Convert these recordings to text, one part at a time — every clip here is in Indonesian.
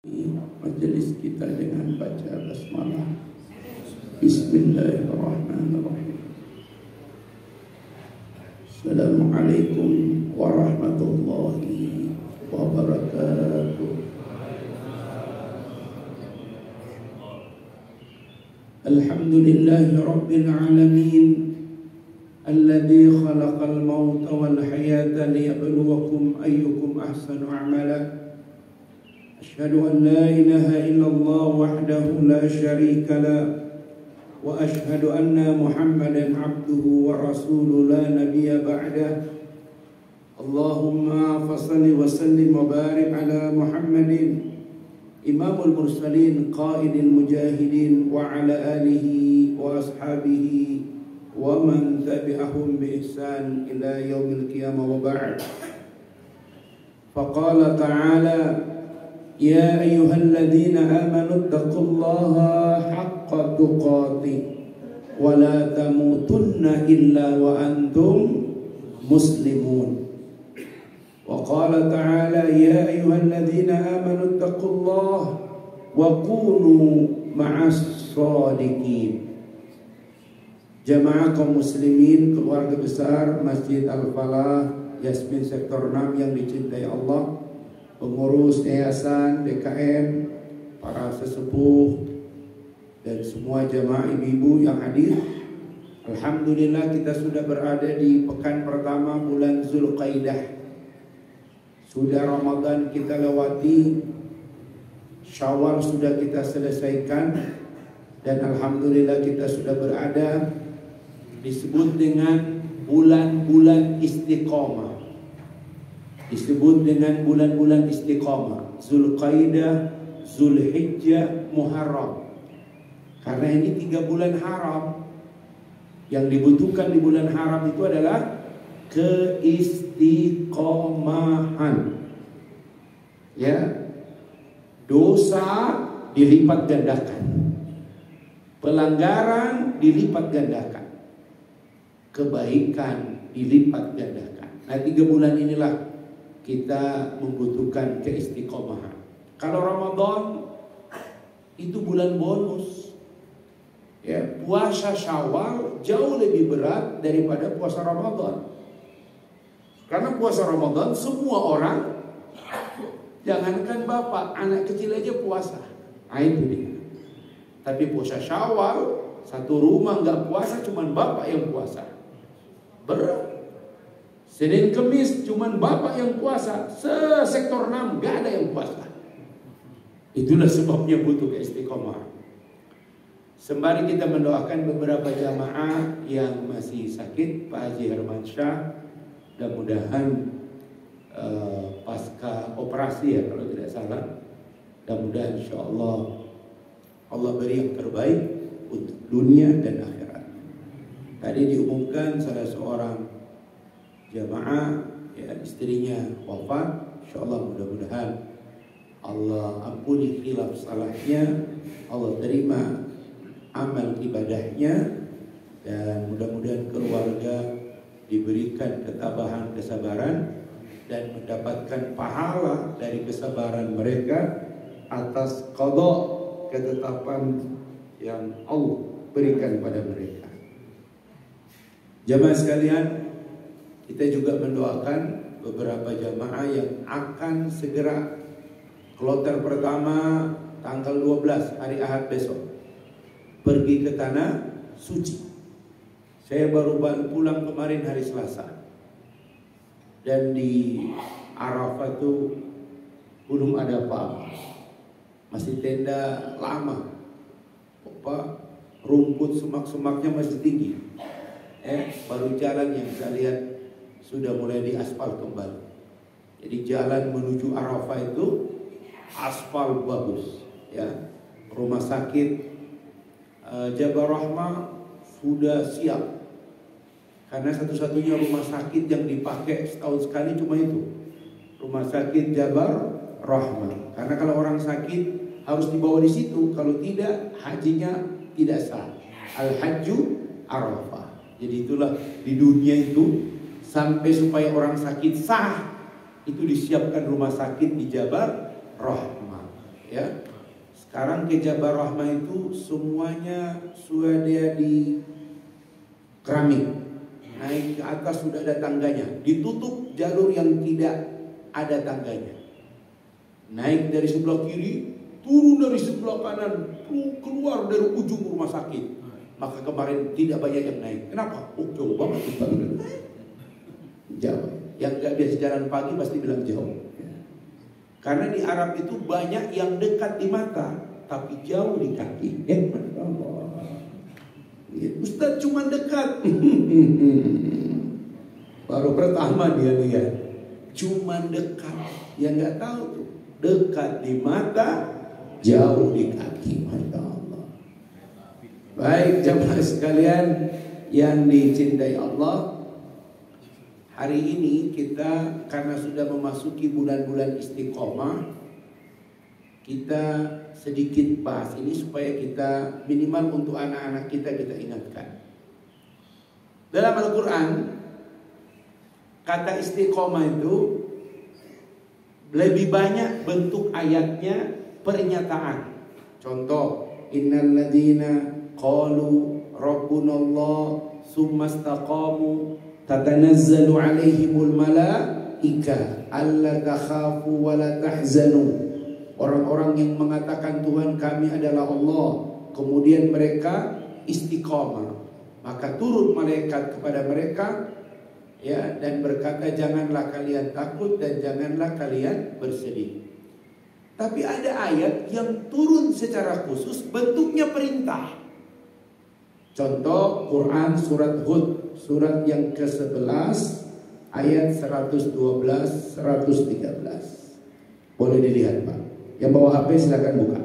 Majelis kita dengan baca basmalah. Bismillahirrahmanirrahim. Assalamualaikum warahmatullahi wabarakatuh. Alhamdulillahi rabbil alamin, alladzi khalaqal mauta wal hayata liyabluwakum ayyukum ahsanu amala. أشهد أن لا إله إلا الله وحده لا شريك له وأشهد أن محمدا عبده ورسوله لا نبي بعده اللهم فصل وسلم وبارك على محمد إمام المرسلين قائد المجاهدين وعلى آله وأصحابه ومن تبعهم بإحسان إلى يوم القيامة وبعد. فقال تعالى: يا أيها الذين آمنوا اتقوا الله حق تقاته ولا تموتن إلا وأنتم مسلمون. وقال تعالى: يا أيها الذين آمنوا اتقوا الله وكونوا مع الصادقين. Jamaah kaum muslimin, keluarga besar Masjid Al-Falah Yasmin Sektor 6 yang dicintai Allah, pengurus yayasan DKM, para sesepuh dan semua jamaah ibu-ibu yang hadir. Alhamdulillah kita sudah berada di pekan pertama bulan Zulqaidah. Sudah Ramadan kita lewati, Syawal sudah kita selesaikan, dan alhamdulillah kita sudah berada disebut dengan bulan-bulan istiqomah. Disebut dengan bulan-bulan istiqamah, Zulqaidah, Zulhijjah, Muharram. Karena ini 3 bulan haram. Yang dibutuhkan di bulan haram itu adalah keistiqomahan. Ya, dosa dilipat gandakan, pelanggaran dilipat gandakan, kebaikan dilipat gandakan. Nah, 3 bulan inilah kita membutuhkan keistiqomahan. Kalau Ramadan itu bulan bonus. Ya, puasa Syawal jauh lebih berat daripada puasa Ramadan. Karena puasa Ramadan semua orang, jangankan bapak, anak kecil aja puasa. Nah, itu dia. Tapi puasa Syawal, satu rumah nggak puasa, cuman bapak yang puasa. Berat. Senin Kemis cuman bapak yang puasa, sektor 6 gak ada yang puasa. Itulah sebabnya butuh keistiqomah. Sembari kita mendoakan beberapa jamaah yang masih sakit, Pak Haji Hermansyah, mudah-mudahan pasca operasi ya kalau tidak salah, mudah-mudahan insya Allah Allah beri yang terbaik untuk dunia dan akhirat. Tadi diumumkan salah seorang jamaah, ya, istrinya wafat. Insyaallah mudah-mudahan Allah ampuni khilaf salahnya, Allah terima amal ibadahnya, dan mudah-mudahan keluarga diberikan ketabahan, kesabaran, dan mendapatkan pahala dari kesabaran mereka atas qada, ketetapan yang Allah berikan pada mereka. Jamaah sekalian, kita juga mendoakan beberapa jamaah yang akan segera kloter pertama tanggal 12 hari Ahad besok pergi ke tanah suci. Saya baru pulang kemarin hari Selasa, dan di Arafah itu belum ada apa-apa, masih tenda lama, rumput semak-semaknya masih tinggi. Baru jalan yang saya lihat sudah mulai diaspal kembali. Jadi jalan menuju Arafah itu aspal bagus, ya. Rumah sakit Jabar Rahmah sudah siap, karena satu-satunya rumah sakit yang dipakai setahun sekali cuma itu, Rumah Sakit Jabar Rahmah. Karena kalau orang sakit harus dibawa di situ, kalau tidak hajinya tidak sah. Al-Hajju Arafah. Jadi itulah di dunia itu, sampai supaya orang sakit sah, itu disiapkan rumah sakit di Jabar Rahmah. ya. Sekarang ke Jabal Rahmah itu semuanya sudah dia di keramik. Naik ke atas sudah ada tangganya. Ditutup jalur yang tidak ada tangganya. Naik dari sebelah kiri, turun dari sebelah kanan, keluar dari ujung rumah sakit. Maka kemarin tidak banyak yang naik. Kenapa? Oh, jauh banget. Jauh. Yang gak biasa jalan pagi pasti bilang jauh. Karena di Arab itu banyak yang dekat di mata, tapi jauh di kaki. Ustaz cuma dekat. Baru pertama dia lihat, cuma dekat. Yang nggak tahu tuh, dekat di mata, jauh di kaki. Masya Allah. Baik jemaah sekalian yang dicintai Allah, hari ini kita karena sudah memasuki bulan-bulan istiqomah, kita sedikit bahas ini supaya kita minimal untuk anak-anak kita ingatkan. Dalam Al-Quran, kata istiqomah itu lebih banyak bentuk ayatnya pernyataan. Contoh, innal ladzina qalu rabbunallah tsumma istaqamu tatanazzalu alaihimul malaika alla takhafu wa la tahzanu. Orang-orang yang mengatakan Tuhan kami adalah Allah, kemudian mereka istiqamah, maka turun malaikat kepada mereka, ya, dan berkata janganlah kalian takut dan janganlah kalian bersedih. Tapi ada ayat yang turun secara khusus bentuknya perintah. Contoh Quran surat Hud, surat yang ke-11 ayat 112 113. Boleh dilihat Pak. Yang bawa HP silakan buka.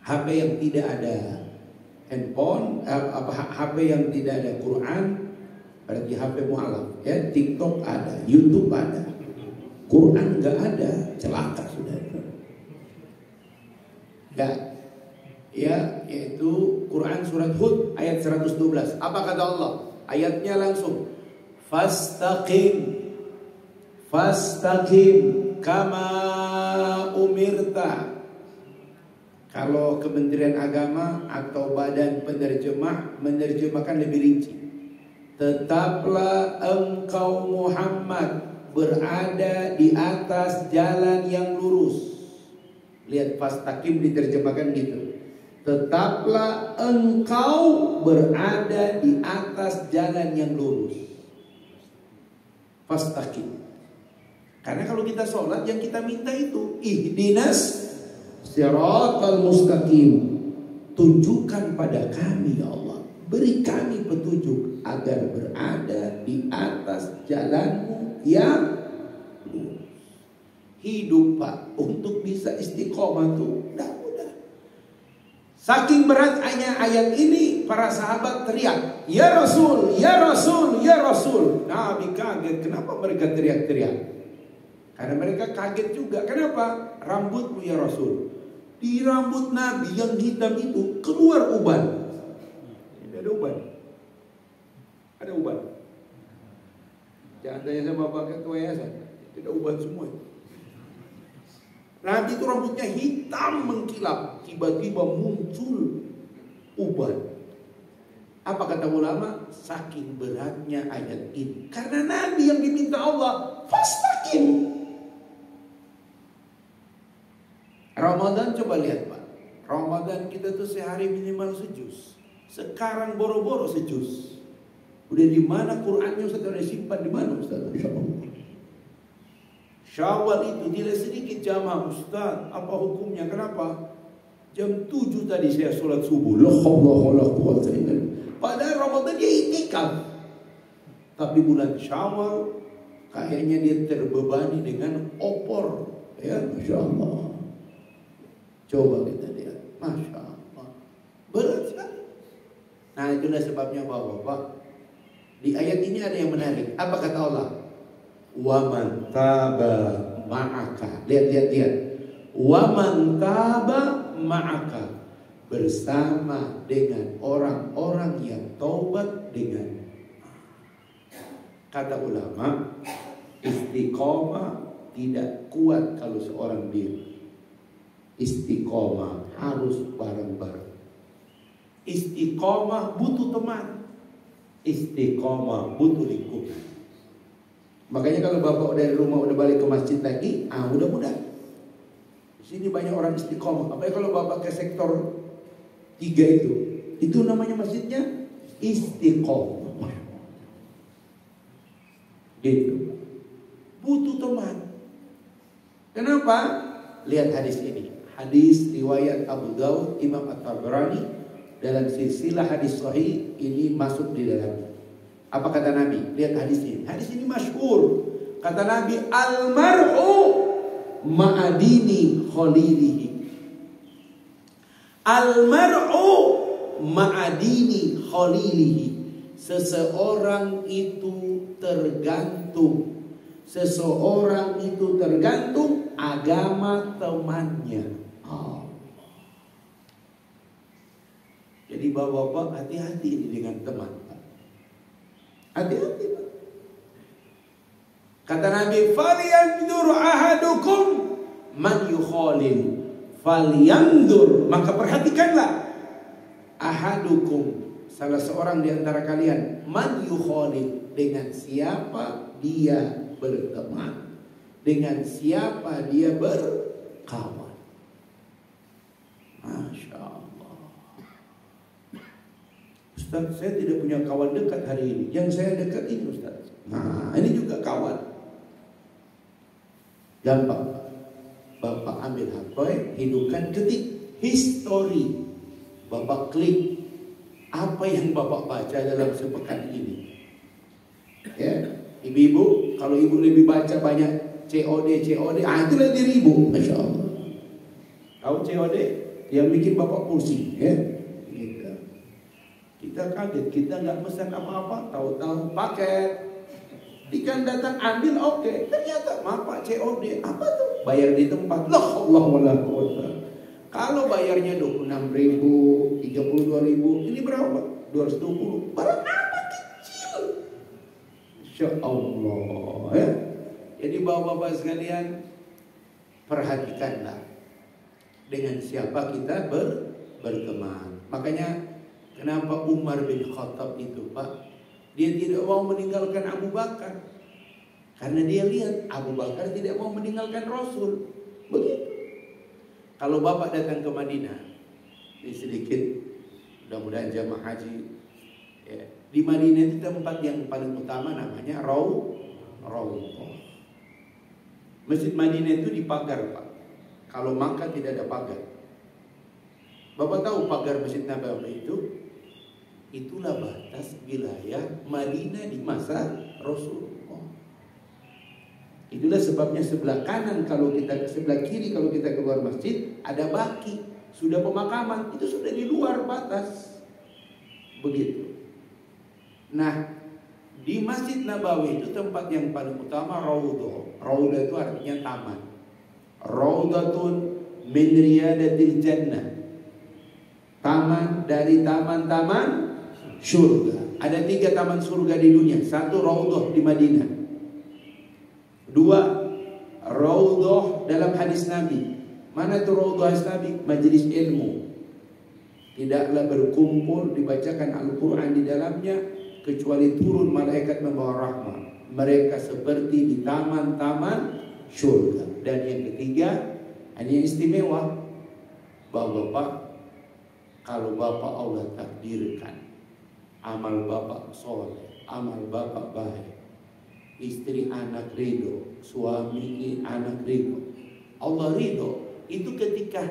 HP yang tidak ada handphone, HP yang tidak ada Quran, berarti HP mu'alaf. Ya, TikTok ada, YouTube ada, Quran nggak ada, celaka sudah. Ya, yaitu Quran surat Hud ayat 112. Apa kata Allah? Ayatnya langsung, Fastaqim kama umirta. Kalau Kementerian Agama atau Badan Penerjemah menerjemahkan lebih rinci, tetaplah engkau Muhammad berada di atas jalan yang lurus. Lihat, fastaqim diterjemahkan gitu. Tetaplah engkau berada di atas jalan yang lurus. Fastaqim. Karena kalau kita sholat yang kita minta itu ihdinas siratal mustaqim. Tunjukkan pada kami ya Allah, beri kami petunjuk agar berada di atas jalanmu yang lurus. Hidup Pak, untuk bisa istiqomah tuh tidak mudah. Saking beratnya ayat ini, para sahabat teriak, ya Rasul, ya Rasul, ya Rasul. Nabi kaget, kenapa mereka teriak-teriak? Karena mereka kaget juga. Kenapa? Rambutmu ya Rasul. Di rambut Nabi yang hitam itu keluar uban. Tidak ada uban. Ada uban. Jangan tanya sama Bapak Ketua Yayasan. Tidak uban semua. Nabi itu rambutnya hitam mengkilap. Tiba-tiba muncul uban. Apa kata ulama? Saking beratnya ayat ini. Karena Nabi yang diminta Allah, fastaqim. Ramadan coba lihat Pak. Ramadan kita tuh sehari minimal sejuz. Sekarang boro-boro sejuz. Udah di mana Qur'annya Ustaz? Udah simpan di mana Ustaz? Syawal itu tidak sedikit jamaah Ustaz. Apa hukumnya? Kenapa? Jam 7 tadi saya sholat subuh. La haula wala quwwata illa billah. Padahal Ramadan dia itikaf. Tapi bulan Syawal kayaknya dia terbebani dengan opor. Ya, Masya Allah. Coba kita lihat, Masya Allah, berat sekali. Nah itulah sebabnya Bapak-bapak, di ayat ini ada yang menarik. Apa kata Allah? Waman taba ma'aka. Lihat. Waman taba ma'aka, bersama dengan orang-orang yang taubat dengan. Kata ulama, istiqomah tidak kuat kalau seorang diri. Istiqomah harus bareng-bareng. Istiqomah butuh teman. Istiqomah butuh lingkungan. Makanya kalau bapak dari rumah udah balik ke masjid lagi, mudah-mudahan. Di sini banyak orang istiqomah. Apalagi kalau bapak ke sektor 3 itu namanya masjidnya istiqomah. Gitu. Butuh teman. Kenapa? Lihat hadis ini. Hadis riwayat Abu Dawud, Imam At-Tabrani dalam silsilah hadis sahih ini masuk di dalamnya. Apa kata Nabi? Lihat hadis ini. Hadis ini masyhur. Kata Nabi, al-mar'u ma'adini khalilihi. Al-mar'u ma'adini khalilihi. Seseorang itu tergantung. Seseorang itu tergantung agama temannya. Jadi bapak-bapak hati-hati ini dengan teman. Hati-hati, Pak. Kata Nabi, "Falyanzur ahadukum man yukhalil." Falyanzur, maka perhatikanlah. Ahadukum, salah seorang di antara kalian, man yukhalil, dengan siapa dia berteman, dengan siapa dia berkawan. Masya Allah. Ustaz, saya tidak punya kawan dekat hari ini. Yang saya dekat ini, Ustaz. Nah, ini juga kawan. Gampang. Bapak ambil HP, hidupkan, ketik history. Bapak klik apa yang Bapak baca dalam sepekan ini. Ya, ibu-ibu, kalau ibu lebih baca banyak COD, itu lebih ribu. Masya Allah. Tahu COD? Yang bikin Bapak pusing, ya. Kita kaget, kita nggak pesan apa-apa, tahu-tahu paket. Ikan datang ambil, oke. Ternyata Bapak COD, apa tuh? Bayar di tempat. Allah wala quwwata. Kalau bayarnya 26.000, 32.000, ini berapa? 220. Barang apa kecil? Insya Allah, ya. Jadi bapak-bapak sekalian, perhatikanlah dengan siapa kita berteman. Makanya kenapa Umar bin Khattab itu, Pak, dia tidak mau meninggalkan Abu Bakar. Karena dia lihat Abu Bakar tidak mau meninggalkan Rasul. Begitu. Kalau Bapak datang ke Madinah, ini sedikit, mudah-mudahan jamaah haji, ya, di Madinah itu tempat yang paling utama namanya Raudhah. Masjid Madinah itu dipagar, Pak. Kalau Makkah tidak ada pagar. Bapak tahu pagar Masjid Nabawi itu? Itulah batas wilayah Madinah di masa Rasulullah. Itulah sebabnya sebelah kanan kalau kita, sebelah kiri kalau kita keluar masjid ada baki, sudah pemakaman, itu sudah di luar batas. Begitu. Nah, di Masjid Nabawi itu tempat yang paling utama Raudhah. Raudhah itu artinya taman. Raudhatun min riyadatil jannah. Taman dari taman-taman surga. Ada 3 taman surga di dunia. 1 Raudhah di Madinah. 2 Raudhah dalam hadis Nabi. Mana itu Raudhah hadis Nabi? Majelis ilmu. Tidaklah berkumpul dibacakan Al-Quran di dalamnya kecuali turun malaikat membawa rahmat. Mereka seperti di taman-taman surga. Dan yang ketiga, hanya istimewa, bahwa Bapak, kalau Bapak Allah takdirkan amal Bapak soleh, amal Bapak baik, istri anak ridho, suami anak ridho, Allah ridho, itu ketika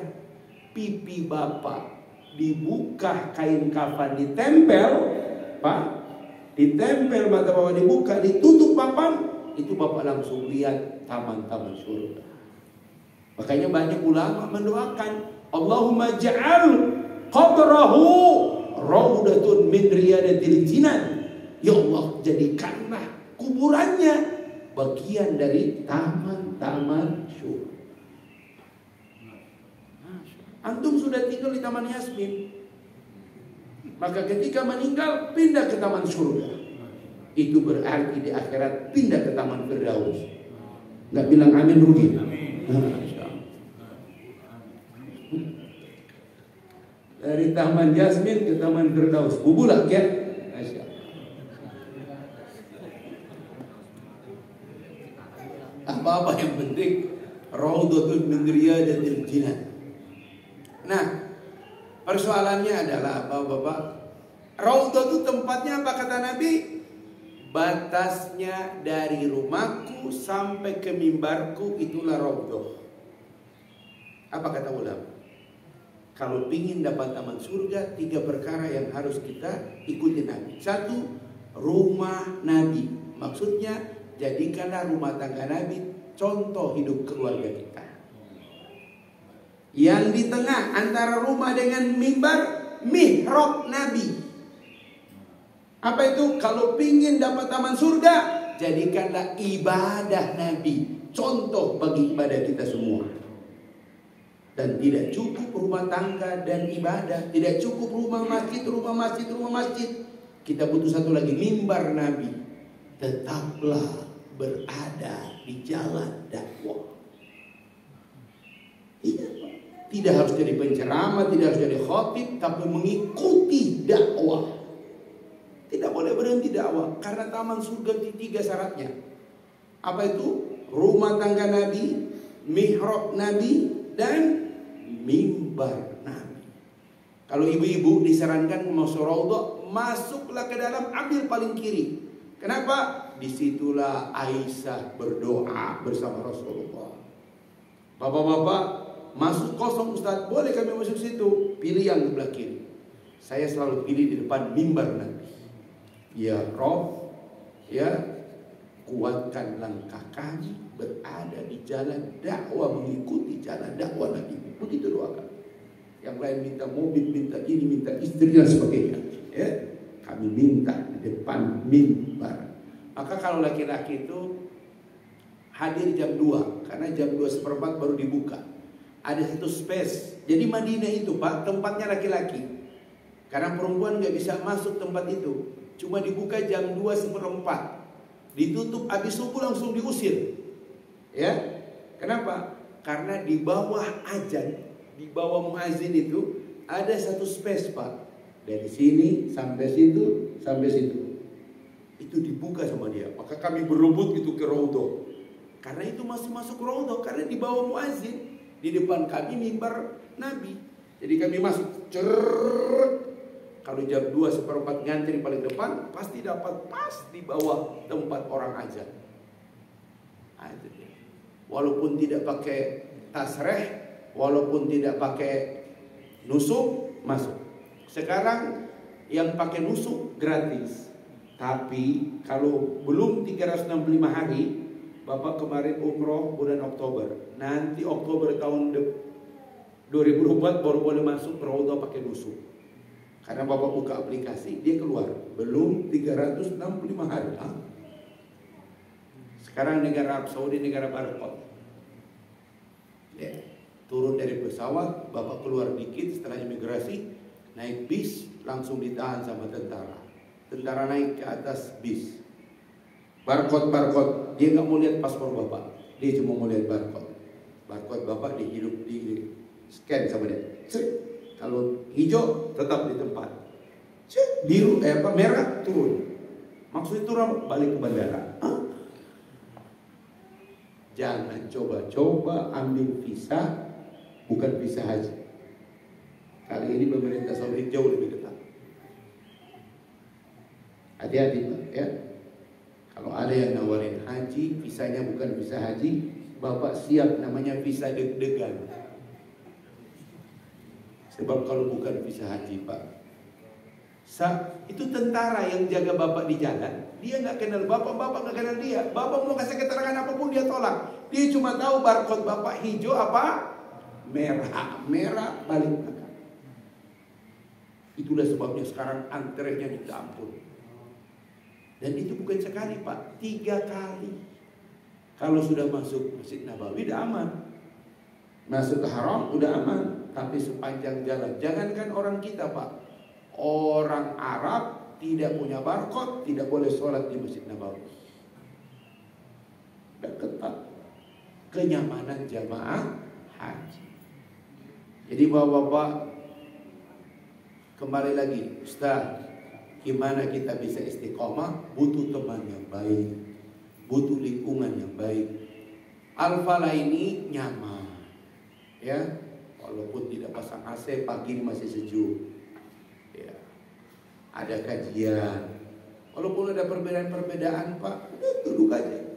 pipi Bapak dibuka kain kafan, ditempel, Pak, ditempel, mata Bapak dibuka, ditutup papan, itu Bapak langsung lihat taman-taman surga. Makanya banyak ulama mendoakan, Allahumma ja'al qabrahu raudatun min riyadatil jinan. Ya Allah, jadikanlah kuburannya bagian dari taman-taman surga. Antum sudah tinggal di Taman Yasmin, maka ketika meninggal pindah ke taman surga. Itu berarti di akhirat pindah ke Taman Firdaus. Nggak bilang amin rugi. Dari Taman Jasmin ke Taman Firdaus, bubulak ya. Apa-apa yang penting Raudhatun min riyadil jinan. Nah, persoalannya adalah apa Bapak? Raudhah itu tempatnya apa kata Nabi? Batasnya dari rumahku sampai ke mimbarku itulah Raudhah. Apa kata ulama? Kalau ingin dapat taman surga, 3 perkara yang harus kita ikuti Nabi. 1, rumah Nabi. Maksudnya jadikanlah rumah tangga Nabi contoh hidup keluarga kita. Yang di tengah antara rumah dengan mimbar, mihrab Nabi. Apa itu? Kalau ingin dapat taman surga, jadikanlah ibadah Nabi contoh bagi ibadah kita semua. Dan tidak cukup rumah tangga dan ibadah, tidak cukup rumah masjid, rumah masjid, rumah masjid. Kita butuh satu lagi, mimbar Nabi. Tetaplah berada di jalan dakwah. Tidak harus jadi penceramah, tidak harus jadi khatib, tapi mengikuti dakwah. Tidak boleh berhenti dakwah, karena taman surga di 3 syaratnya. Apa itu? Rumah tangga Nabi, mihrab Nabi, dan mimbar Nabi. Kalau ibu-ibu disarankan masuk Raudhah, masuklah ke dalam, ambil paling kiri. Kenapa? Disitulah Aisyah berdoa bersama Rasulullah. Bapak-bapak, masuk kosong Ustaz, boleh kami masuk situ? Pilih yang sebelah kiri. Saya selalu pilih di depan mimbar Nabi. Ya Rob, ya kuatkan langkah kami berada di jalan dakwah, mengikuti jalan dakwah Nabi. Begitu doakan. Yang lain minta mobil, minta ini, minta istri dan sebagainya. Ya, kami minta di depan mimbar. Maka kalau laki-laki itu hadir jam 2, karena jam 2:15 baru dibuka. Ada satu space. Jadi Madinah itu Pak, tempatnya laki-laki. Karena perempuan nggak bisa masuk tempat itu. Cuma dibuka jam 2:15. Ditutup habis subuh langsung diusir. Ya. Kenapa? Karena di bawah azan, di bawah muazin itu ada satu space Pak. Dari sini sampai situ, sampai situ. Itu dibuka sama dia. Maka kami berebut itu ke Raudhah. Karena itu masih masuk Raudhah, karena di bawah muazin. Di depan kami mimbar Nabi. Jadi kami masuk. Kalau jam 2:15 ngantri paling depan, pasti dapat pas di bawah tempat orang azan. Nah, itu dia. Walaupun tidak pakai tasreh, walaupun tidak pakai nusuk, masuk. Sekarang yang pakai nusuk gratis. Tapi kalau belum 365 hari, Bapak kemarin umroh bulan Oktober. Nanti Oktober tahun 2024 baru boleh masuk Raudhah pakai nusuk. Karena Bapak buka aplikasi, dia keluar. Belum 365 hari. Sekarang negara Arab Saudi, negara barcode. Ya, turun dari pesawat, Bapak keluar dikit setelah imigrasi, naik bis, langsung ditahan sama tentara. Tentara naik ke atas bis. Barcode, dia nggak mau lihat paspor Bapak, dia cuma mau lihat barcode. Barcode Bapak dihidup di scan sama dia. Kalau hijau tetap di tempat, biru merah turun. Maksudnya turun balik ke bandara. Jangan coba-coba ambil visa, bukan visa haji. Kali ini pemerintah Saudi jauh lebih ketat. Hati-hati Pak ya. Kalau ada yang nawarin haji, visanya bukan visa haji, Bapak siap, namanya visa deg-degan. Sebab kalau bukan visa haji Pak, itu tentara yang jaga Bapak di jalan. Dia nggak kenal Bapak, Bapak nggak kenal dia. Bapak mau kasih keterangan apapun dia tolak. Dia cuma tahu barcode Bapak hijau apa? Merah balik belakang. Itulah sebabnya sekarang antrenya minta ampun. Dan itu bukan sekali Pak, 3 kali. Kalau sudah masuk Masjid Nabawi udah aman, masuk ke Haram udah aman. Tapi sepanjang jalan, jangankan orang kita Pak, orang Arab tidak punya barcode tidak boleh sholat di Masjid Nabawi. Dan ketat. kenyamanan jamaah haji. Jadi bapak-bapak, kembali lagi, Ustaz, gimana kita bisa istiqomah? Butuh teman yang baik, butuh lingkungan yang baik. Al-Falah ini nyaman, ya, walaupun tidak pasang AC, pagi masih sejuk. Ya, ada kajian, walaupun ada perbedaan-perbedaan, Pak, duduk aja.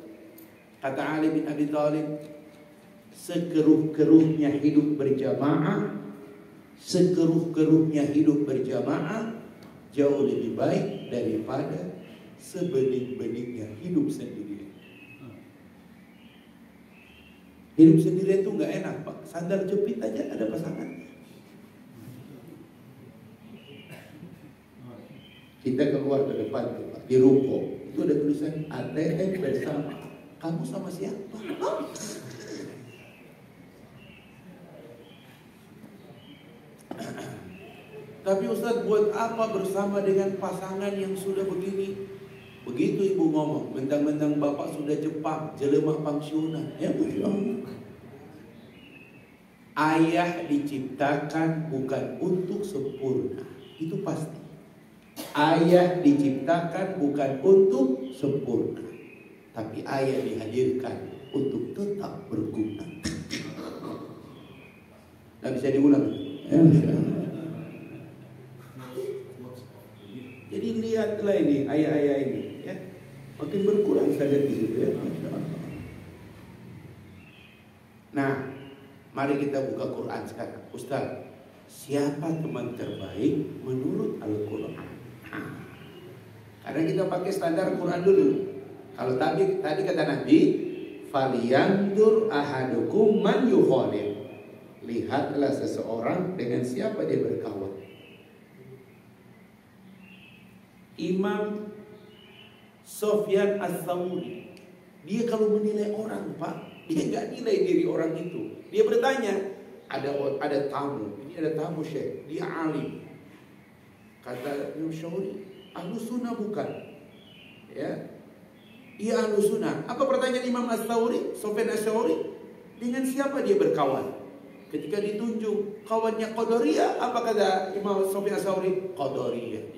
Kata Ali bin Abi Thalib, sekeruh-keruhnya hidup berjamaah, sekeruh-keruhnya hidup berjamaah jauh lebih baik daripada sebening-beningnya hidup sendiri. Hidup sendiri itu nggak enak, Pak. Sandal jepit aja ada pasangan. Kita keluar ke depan, Pak, di ruko itu ada tulisan ATM bersama. Kamu sama siapa? Tapi Ustaz, buat apa bersama dengan pasangan yang sudah begini? Begitu ibu ngomong, mentang-mentang bapak sudah Jepang, jelema pensiunan. Ya, ayah diciptakan bukan untuk sempurna, itu pasti. Ayah diciptakan bukan untuk sempurna, tapi ayah dihadirkan untuk tetap berguna. Nggak bisa diulang. Ya, jadi lihatlah ini ayah-ayah ini, ya, makin berkurang saja di situ, ya. Nah, mari kita buka Quran sekarang. Ustaz, siapa teman terbaik menurut Al-Quran? Karena kita pakai standar Quran dulu. Kalau tadi kata Nabi, "Falyandur ahadukum man yukhalil." Lihatlah seseorang dengan siapa dia berkawan. Imam Sufyan Ats-Tsauri, dia kalau menilai orang, Pak, dia nggak nilai diri orang itu. Dia bertanya, ada tamu, ini ada tamu Syekh, dia alim. Kata Imam Syafi'i, Ahlus Sunnah bukan? Ya, iya Ahlus Sunnah. Apa pertanyaan Imam Ats-Tsauri, Sufyan Ats-Tsauri? Dengan siapa dia berkawan? Ketika ditunjuk kawannya Qadariyah, apa kata Imam Sufyan Ats-Tsauri? Qadariyah.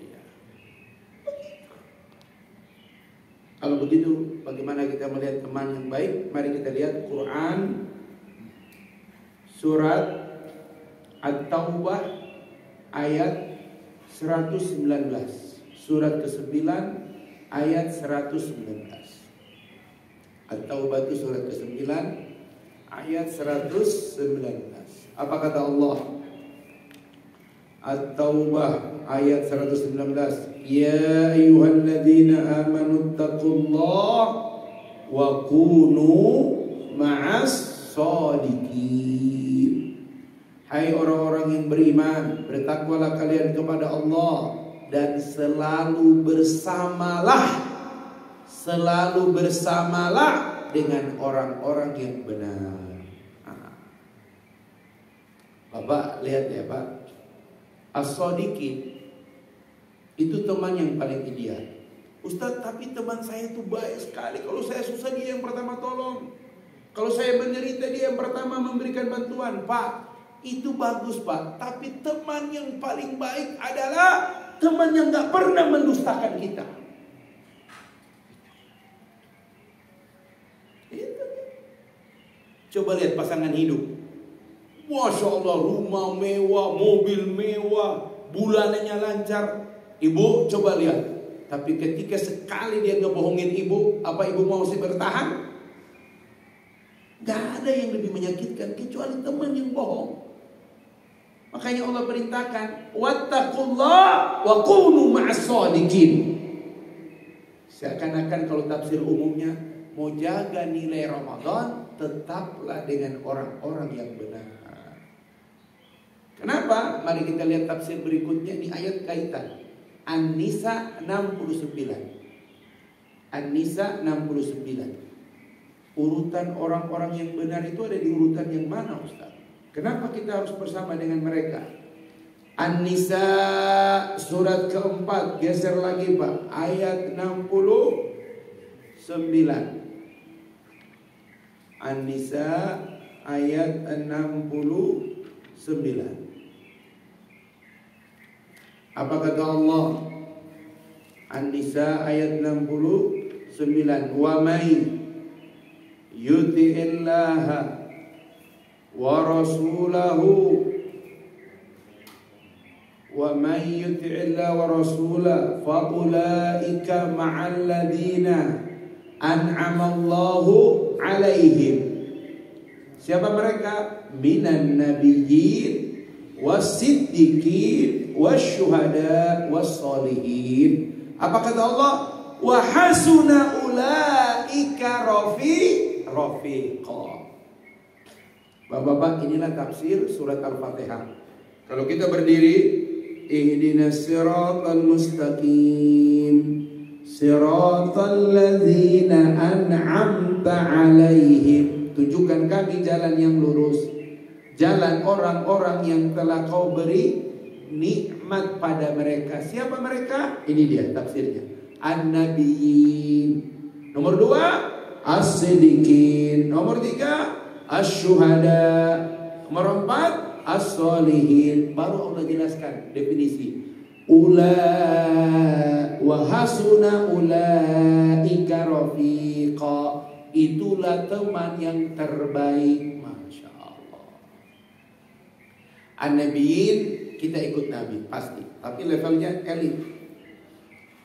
Kalau begitu, bagaimana kita melihat teman yang baik? Mari kita lihat Quran surat At-Taubah ayat 119. Surat ke-9 ayat 119. At-Taubah itu surat ke-9 ayat 119. Apa kata Allah? At-Taubah ayat 119. Ya ayyuhalladzina amanu taqullaha wa kunu ma'as shadiqin. Hai orang-orang yang beriman, bertakwalah kalian kepada Allah dan selalu bersamalah dengan orang-orang yang benar. Bapak lihat ya, Pak, as-shadiqin itu teman yang paling ideal. Ustaz, tapi teman saya itu baik sekali. Kalau saya susah, dia yang pertama tolong. Kalau saya menderita, dia yang pertama memberikan bantuan. Pak, itu bagus, Pak. Tapi teman yang paling baik adalah teman yang gak pernah mendustakan kita. Coba lihat pasangan hidup. Masya Allah, rumah mewah, mobil mewah, bulanannya lancar. Ibu coba lihat. Tapi ketika sekali dia ngebohongin ibu, apa ibu mau sih bertahan? Gak ada yang lebih menyakitkan kecuali teman yang bohong. Makanya Allah perintahkan, wattaqullah wa kunu ma'as shadiqin. Seakan-akan kalau tafsir umumnya, mau jaga nilai Ramadan, tetaplah dengan orang-orang yang benar. Kenapa? Mari kita lihat tafsir berikutnya di ayat kaitan. An-Nisa 69. An-Nisa 69. Urutan orang-orang yang benar itu ada di urutan yang mana, Ustaz? Kenapa kita harus bersama dengan mereka? An-Nisa surat keempat, geser lagi Pak, ayat 69. An-Nisa ayat 69. Apa kata Allah? An-Nisa ayat 69. Wa may yuti'illaha wa rasulahu wa may yuti'illaha wa rasulahu fa ulaika ma'al ladina an'amallahu alaihim. Siapa mereka? Minan nabiyyin was-siddiqin wasyuhada was-solihin. Apa kata Allah? Wa hasuna ulaika rafiqa. Bapak-bapak, inilah tafsir surat Al-Fatihah. Kalau kita berdiri, ihdinas siratal mustaqim, siratal ladzina an'amta alaihim. Tunjukkan kami jalan yang lurus, jalan orang-orang yang telah kau beri nikmat pada mereka. Siapa mereka? Ini dia tafsirnya. An-Nabiyyin. Nomor 2, As-Siddiqin. Nomor 3, Asy-Syuhada. Nomor 4, As-Solihin. Baru Allah jelaskan definisi. Wa hasuna ulaika rafiqa. Itulah teman yang terbaik. Masya Allah. An-Nabiyyin, kita ikut Nabi pasti, tapi levelnya elit.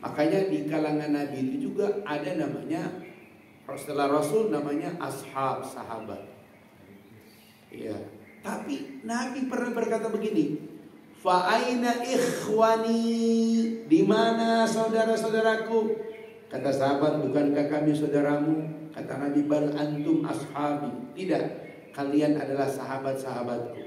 Makanya di kalangan Nabi itu juga ada namanya, setelah Rasul namanya ashab, sahabat. Iya. Tapi Nabi pernah berkata begini, fa aina ikhwani, di mana saudara-saudaraku? Kata sahabat, bukankah kami saudaramu? Kata Nabi, bal antum ashabi. Tidak, kalian adalah sahabat-sahabatku.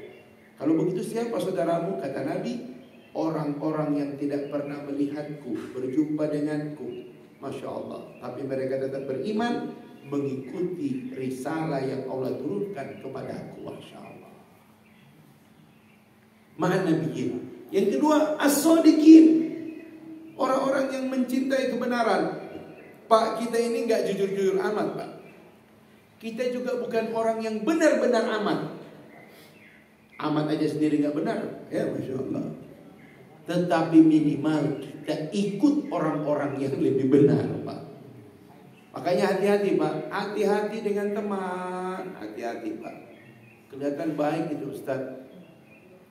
Kalau begitu siapa saudaramu? Kata Nabi, orang-orang yang tidak pernah melihatku, berjumpa denganku. Masya Allah. Tapi mereka tetap beriman, mengikuti risalah yang Allah turunkan kepadaku. Masya Allah. Ma'an nabiyyin. Yang kedua, as-sadiqin. Orang-orang yang mencintai kebenaran. Pak, kita ini gak jujur-jujur amat, Pak. Kita juga bukan orang yang benar-benar amat. Amat aja sendiri gak benar. Ya, Masya Allah. Tetapi minimal kita ikut orang-orang yang lebih benar, Pak. Makanya hati-hati, Pak. Hati-hati dengan teman. Hati-hati, Pak. Kelihatan baik itu, Ustaz.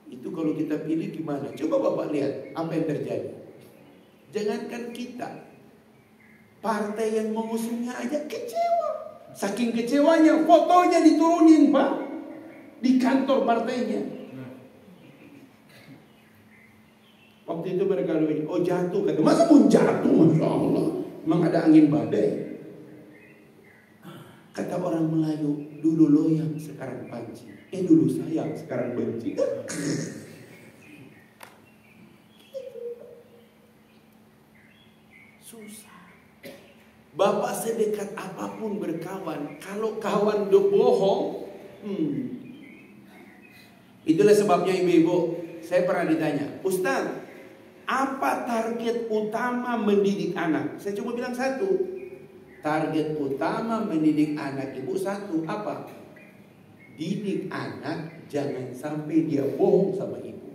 Itu kalau kita pilih gimana? Coba Bapak lihat apa yang terjadi. Jangankan kita, partai yang mengusungnya aja kecewa. Saking kecewanya, fotonya diturunin, Pak, di kantor partainya. Waktu itu mereka bilang, oh jatuh. Kata, masa pun jatuh? Masya Allah. Memang ada angin badai. Kata orang Melayu, dulu loyang sekarang panci. Dulu sayang sekarang benci. Susah. Bapak sedekat apapun berkawan, kalau kawan bohong, itulah sebabnya ibu-ibu, saya pernah ditanya, Ustaz, apa target utama mendidik anak? Saya cuma bilang satu. Target utama mendidik anak ibu satu, apa? Didik anak jangan sampai dia bohong sama ibu.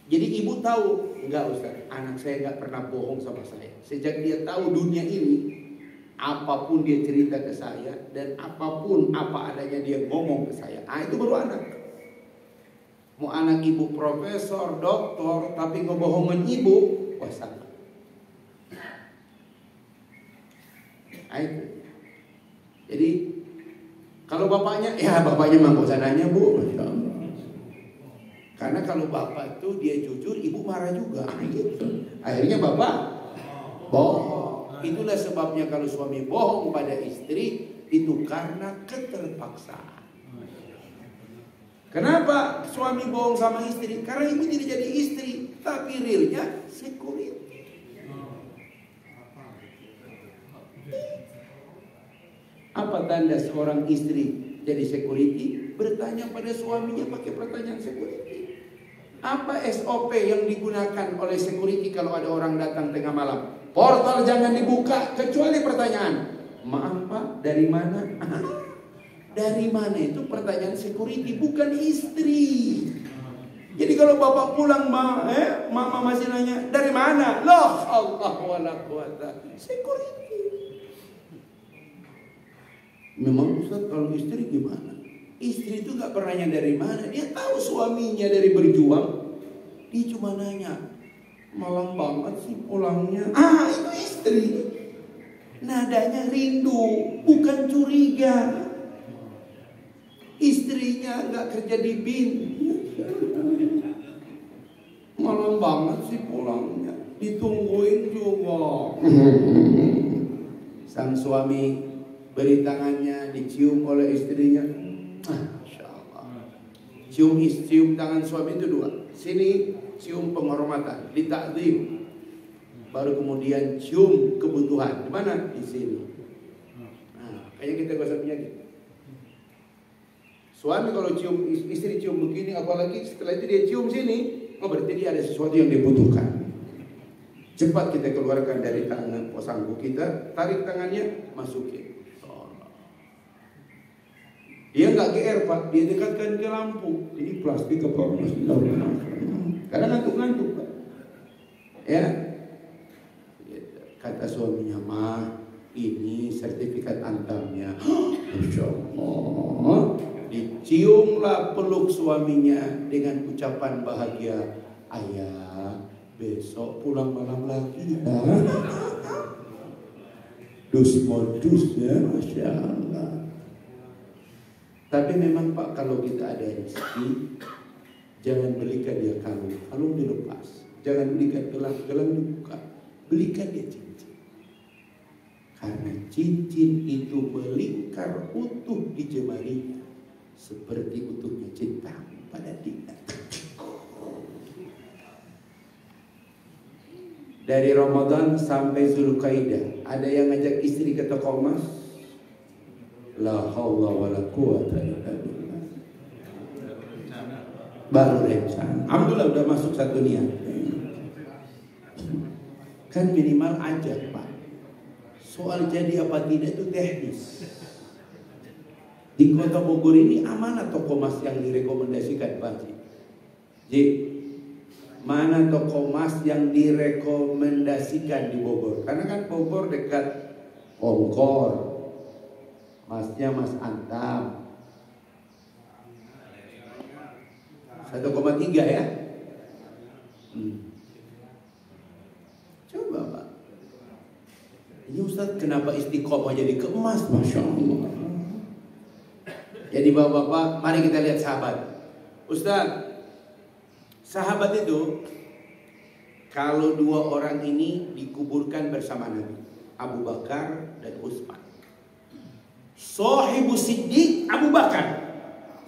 Jadi ibu tahu, enggak Ustaz, anak saya enggak pernah bohong sama saya. Sejak dia tahu dunia ini, apapun dia cerita ke saya dan apapun apa adanya dia ngomong ke saya. Itu baru anak. Mau anak ibu profesor, doktor, tapi ngebohongin ibu, wah salah. Itu. Jadi kalau bapaknya, ya bapaknya mampu sananya bu, Masya Allah. Karena kalau bapak itu dia jujur, ibu marah juga. Akhirnya bapak bohong. Itulah sebabnya kalau suami bohong pada istri, itu karena keterpaksaan. Kenapa suami bohong sama istri? Karena ibu tidak jadi istri, tapi realnya security. Apa tanda seorang istri jadi security? Bertanya pada suaminya pakai pertanyaan security. Apa SOP yang digunakan oleh security kalau ada orang datang tengah malam? Portal jangan dibuka kecuali pertanyaan. Maaf Pak, dari mana? Dari mana itu pertanyaan security, bukan istri. Jadi kalau bapak pulang, mama masih nanya, dari mana? Loh, Allah wala quwata. Security. Memang Ustaz, kalau istri gimana? Istri itu gak pernah nanya dari mana. Dia tahu suaminya dari berjuang. Dia cuma nanya, malam banget sih pulangnya. Itu istri. Nadanya rindu, bukan curiga. Istrinya gak kerja di BIN. Malam banget sih pulangnya, ditungguin juga. Sang suami beri tangannya, dicium oleh istrinya. Masya Allah. Cium tangan suami itu dua. Sini cium penghormatan, ditakdim. Baru kemudian cium kebutuhan. Di mana? Di sini. Nah, kayaknya kita gak usah penyakit. Suami kalau cium istri cium begini, apalagi setelah itu dia cium sini, berarti dia ada sesuatu yang dibutuhkan. Cepat kita keluarkan dari tangan posangku kita, tarik tangannya, masukin. Dia nggak GR Pak, dia dekatkan ke lampu. Ini plastik ke bawah. Karena ngantuk-ngantuk Pak. Ya. Kata suaminya, "Ma, ini sertifikat antamnya." Masya Allah. Diciumlah peluk suaminya dengan ucapan bahagia. "Ayah, besok pulang malam lagi." Dus modus ya, Masya Allah. Tapi memang Pak, kalau kita ada rezeki, jangan belikan dia kalung, kalung dilepas. Jangan belikan gelang, gelang dibuka. Belikan dia cincin. Karena cincin itu melingkar utuh di jemarinya, seperti utuhnya cinta pada dia. Dari Ramadan sampai Zulqaidah, ada yang ngajak istri ke toko emas? La haula wala quwata illa billah. Baru rencana. Alhamdulillah udah masuk satu niat. Kan minimal ajak Pak. Soal jadi apa tidak itu teknis. Di Kota Bogor ini amanah toko emas yang direkomendasikan Pak Haji? Mana toko emas yang direkomendasikan di Bogor? Karena kan Bogor dekat Kongkor. Masnya Mas Antam 1,3 ya. Coba Pak. Ini Ustaz kenapa istiqomah jadi ke emas? Masya Allah. Jadi bapak-bapak, mari kita lihat sahabat. Ustaz, sahabat itu kalau dua orang ini dikuburkan bersama Nabi, Abu Bakar dan Utsman. Sahibu Siddiq Abu Bakar.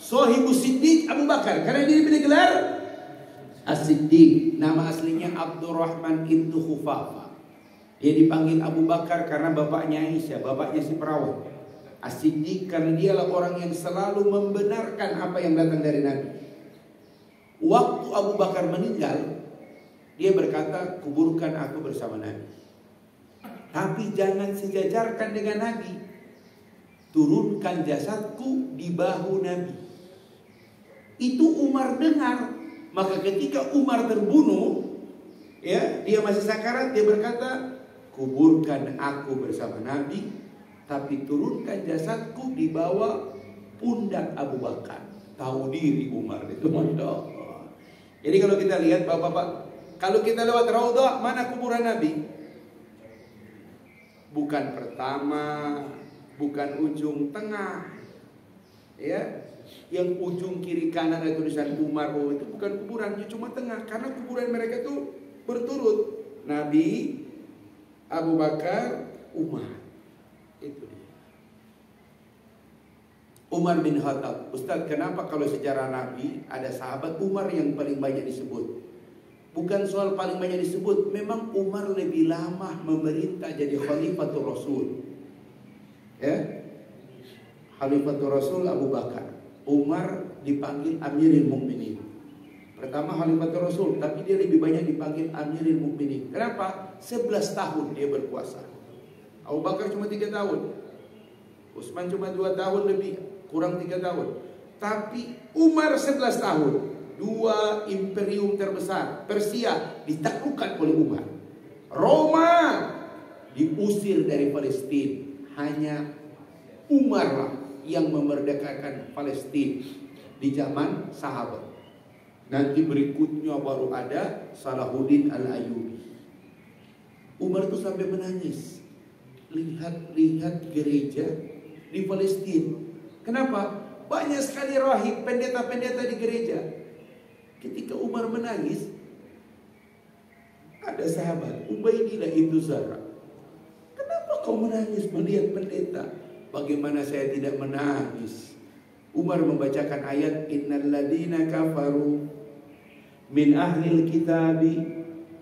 Sahibu Siddiq Abu Bakar. Karena dia diberi gelar As-Siddiq. Nama aslinya Abdurrahman ibnu Khufafah. Dia dipanggil Abu Bakar karena bapaknya Aisyah, bapaknya si perawan. As-Siddiq karena dialah orang yang selalu membenarkan apa yang datang dari Nabi. Waktu Abu Bakar meninggal, dia berkata, "Kuburkan aku bersama Nabi. Tapi jangan sejajarkan dengan Nabi. Turunkan jasadku di bahu Nabi." Itu Umar dengar. Maka ketika Umar terbunuh, ya, dia masih sakarat, dia berkata, "Kuburkan aku bersama Nabi, tapi turunkan jasadku di bawah pundak Abu Bakar." Tahu diri Umar itu, Masya Allah. Jadi kalau kita lihat Bapak-bapak, kalau kita lewat Raudhah, mana kuburan Nabi? Bukan pertama, bukan ujung tengah, ya. Yang ujung kiri kanan ada tulisan Umar, itu bukan kuburan, cuma tengah. Karena kuburan mereka itu berturut, Nabi, Abu Bakar, Umar. Itu dia. Umar bin Khattab. Ustaz, kenapa kalau sejarah Nabi ada sahabat Umar yang paling banyak disebut? Bukan soal paling banyak disebut, memang Umar lebih lama memerintah jadi Khalifatul Rasul. Ya, Khalifatul Rasul Abu Bakar. Umar dipanggil Amirul Mukminin. Pertama Khalifatul Rasul, tapi dia lebih banyak dipanggil Amirul Mukminin. Kenapa? 11 tahun dia berkuasa. Abu Bakar cuma 3 tahun. Utsman cuma 2 tahun lebih, kurang 3 tahun. Tapi Umar 11 tahun. 2 imperium terbesar, Persia ditaklukkan oleh Umar. Roma diusir dari Palestina. Hanya Umar lah yang memerdekakan Palestina di zaman sahabat. Nanti berikutnya baru ada Salahuddin Al-Ayyubi. Umar itu sampai menangis. Lihat gereja di Palestina. Kenapa? Banyak sekali rahib, pendeta-pendeta di gereja. Ketika Umar menangis, ada sahabat, Ubaidillah itu Zara. Kenapa kau menangis melihat pendeta? Bagaimana saya tidak menangis? Umar membacakan ayat Innal ladina kafaru min ahlil kitabi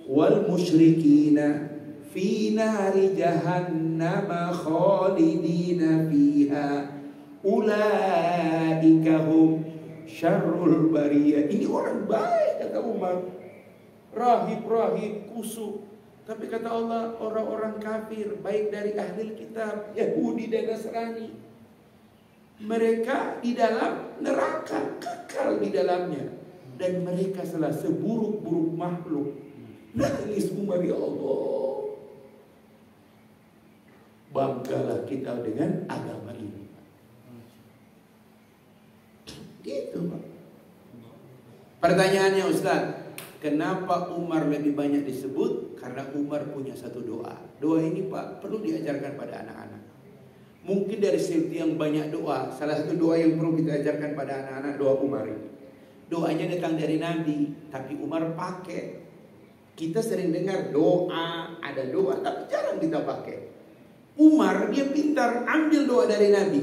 wal musyrikina fi nari jahannama khalidina fiha ulaika hum syarrul bariyah. Ini orang baik kata Umar. Rahib-rahib kusuk. Tapi kata Allah, orang-orang kafir, baik dari ahli kitab, Yahudi dan Nasrani, mereka di dalam neraka, kekal di dalamnya. Dan mereka adalah seburuk-buruk makhluk. Nangis Umar, ya Allah. Banggalah kita dengan agama ini. Gitu Pak. Pertanyaannya Ustaz, kenapa Umar lebih banyak disebut? Karena Umar punya satu doa. Doa ini Pak perlu diajarkan pada anak-anak. Mungkin dari sekian banyak doa, salah satu doa yang perlu kita ajarkan pada anak-anak, doa Umar ini. Doanya datang dari Nabi, tapi Umar pakai. Kita sering dengar doa, ada doa, tapi jarang kita pakai. Umar dia pintar ambil doa dari Nabi.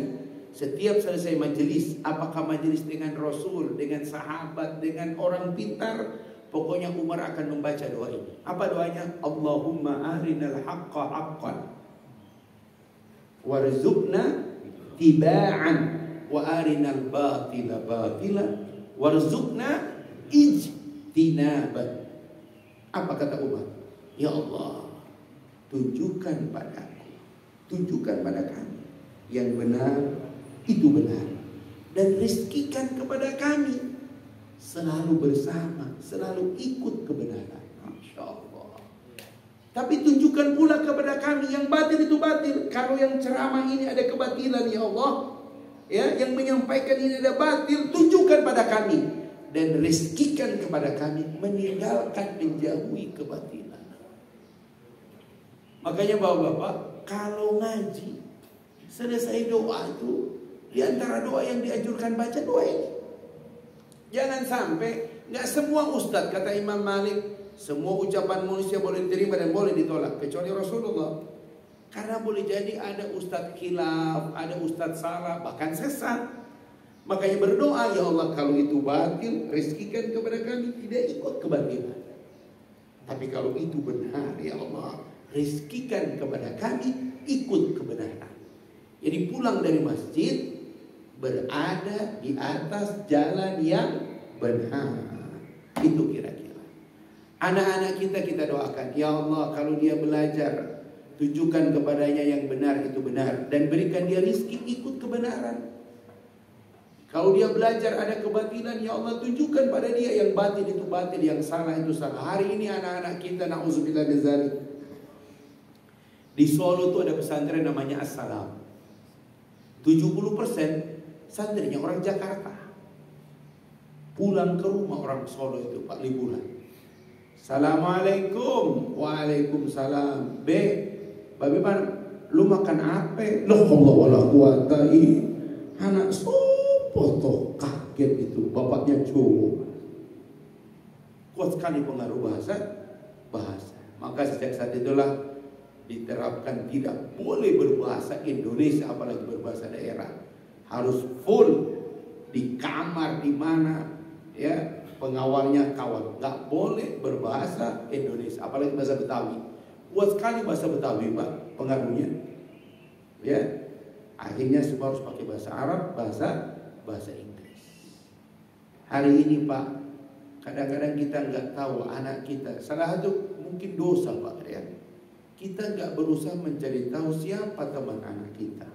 Setiap selesai majelis, apakah majelis dengan Rasul, dengan sahabat, dengan orang pintar, pokoknya Umar akan membaca doa ini. Apa doanya? Allahumma arinal haqqa haqqan warzuqna tiba'an wa arinal batila batila warzuqna ijtinaban. Apa kata Umar? Ya Allah, tunjukkan padaku, tunjukkan pada kami yang benar itu benar, dan rizkikan kepada kami selalu bersama, selalu ikut kebenaran. Masya Allah. Tapi tunjukkan pula kepada kami yang batil itu batil. Kalau yang ceramah ini ada kebatilan ya Allah, ya, yang menyampaikan ini ada batil, tunjukkan pada kami dan rizkikan kepada kami meninggalkan, menjauhi kebatilan. Makanya bapak-bapak, kalau ngaji selesai doa itu, di antara doa yang dianjurkan baca doa ini. Jangan sampai nggak semua ustadz, kata Imam Malik, semua ucapan manusia boleh diterima dan boleh ditolak kecuali Rasulullah. Karena boleh jadi ada ustadz khilaf, ada ustadz salah, bahkan sesat. Makanya berdoa, ya Allah kalau itu batil, rizkikan kepada kami tidak ikut kebatilan. Tapi kalau itu benar, ya Allah rizkikan kepada kami ikut kebenaran. Jadi pulang dari masjid berada di atas jalan yang benar. Itu kira-kira. Anak-anak kita doakan, ya Allah kalau dia belajar, tunjukkan kepadanya yang benar itu benar, dan berikan dia rizki ikut kebenaran. Kalau dia belajar ada kebatilan, ya Allah tunjukkan pada dia yang batil itu batil, yang salah itu salah. Hari ini anak-anak kita, na'udzubillah min dzalik, di Solo itu ada pesantren namanya As-Salam. 70% santrinya orang Jakarta. Pulang ke rumah orang Solo itu Pak liburan. Assalamualaikum. Waalaikumsalam. Bagaimana? Lu makan apa? Loh Allah wala quwata. Anak sopo toh kaget itu. Bapaknya cowok. Kuat sekali pengaruh bahasa. Maka sejak saat itulah diterapkan tidak boleh berbahasa Indonesia, apalagi berbahasa daerah. Harus full di kamar di mana ya pengawalnya kawan, nggak boleh berbahasa Indonesia, apalagi bahasa Betawi. Kuat sekali bahasa Betawi Pak pengaruhnya. Ya, akhirnya semua harus pakai bahasa Arab, bahasa Inggris. Hari ini Pak, kadang-kadang kita nggak tahu anak kita. Salah satu mungkin dosa Pak ya. Kita nggak berusaha mencari tahu siapa teman anak kita.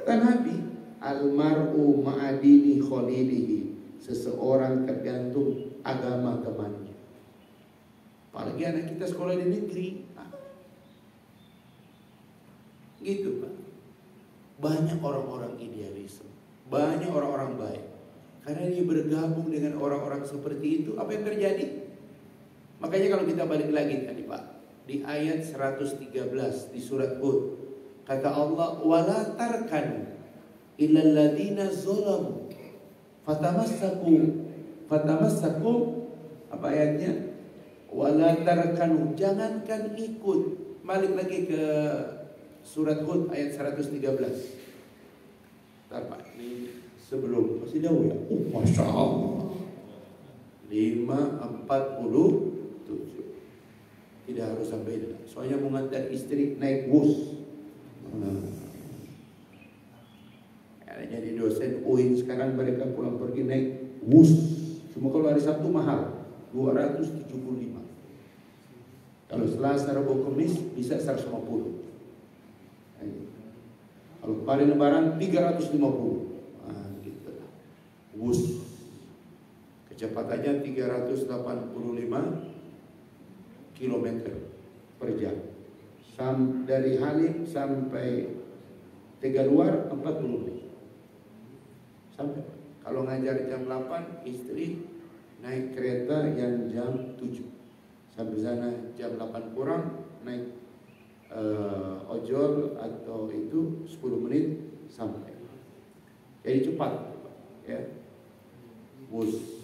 Kata Nabi, almar'u ma'adini khalilihi, seseorang tergantung agama temannya. Apalagi anak kita sekolah di negeri, gitu Pak. Banyak orang-orang idealisme, banyak orang-orang baik. Karena dia bergabung dengan orang-orang seperti itu, apa yang terjadi? Makanya kalau kita balik lagi tadi Pak, di ayat 113 di surat Hud, kata Allah, wala tarkanu illal ladzina zalamu fatamassaku apa ayatnya? Wala tarkanu, jangankan ikut. Balik lagi ke surat Hud ayat 113. Bentar Pak, ini sebelum masih jauh ya. Masya Allah, 5:47. Tidak harus sampai itu. Soalnya mau ngantar istri naik bus. Jadi dosen UIN sekarang mereka pulang pergi naik bus. Cuma kalau hari Sabtu mahal, 275. Kalau Selasa, Rabu, Kamis bisa 150. Kalau hari Lebaran 350. Gitu lah. Bus kecepatannya 385 km per jam. Dari Halim sampai Tegaluar 40 menit. Sampai. Kalau ngajar jam 8, istri naik kereta yang jam 7. Sampai sana jam 8 kurang, naik ojol atau itu 10 menit sampai. Jadi cepat ya. Bus.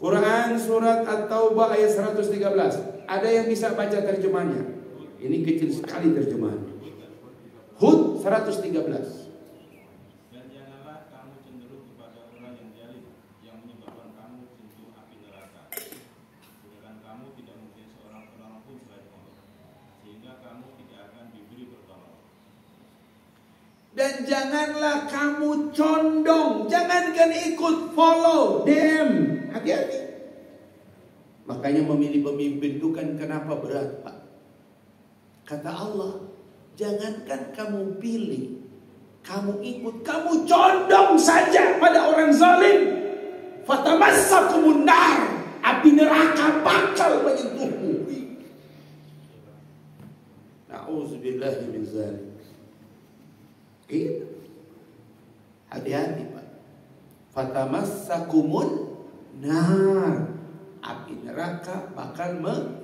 Quran surat At-Taubah ayat 113. Ada yang bisa baca terjemahnya? Ini kecil sekali terjemahannya. Hud 113. Dan janganlah kamu cenderung kepada orang yang zalim, yang menyebabkan kamu jatuh api neraka. Sedangkan kamu tidak mungkin seorang penolong pun selain Allah, sehingga kamu tidak akan diberi pertolongan. Dan janganlah kamu condong, jangankan ikut follow them. Hati-hati. Makanya memilih pemimpin itu kan kenapa berat Pak? Kata Allah, jangankan kamu pilih, kamu ikut, kamu condong saja pada orang zalim. Fatamassakumun nar, api neraka bakal menyentuhmu. Na'udzubillahi min dzalik. Hati-hati Pak. Fatamassakumun nar, api neraka bakal menyentuh.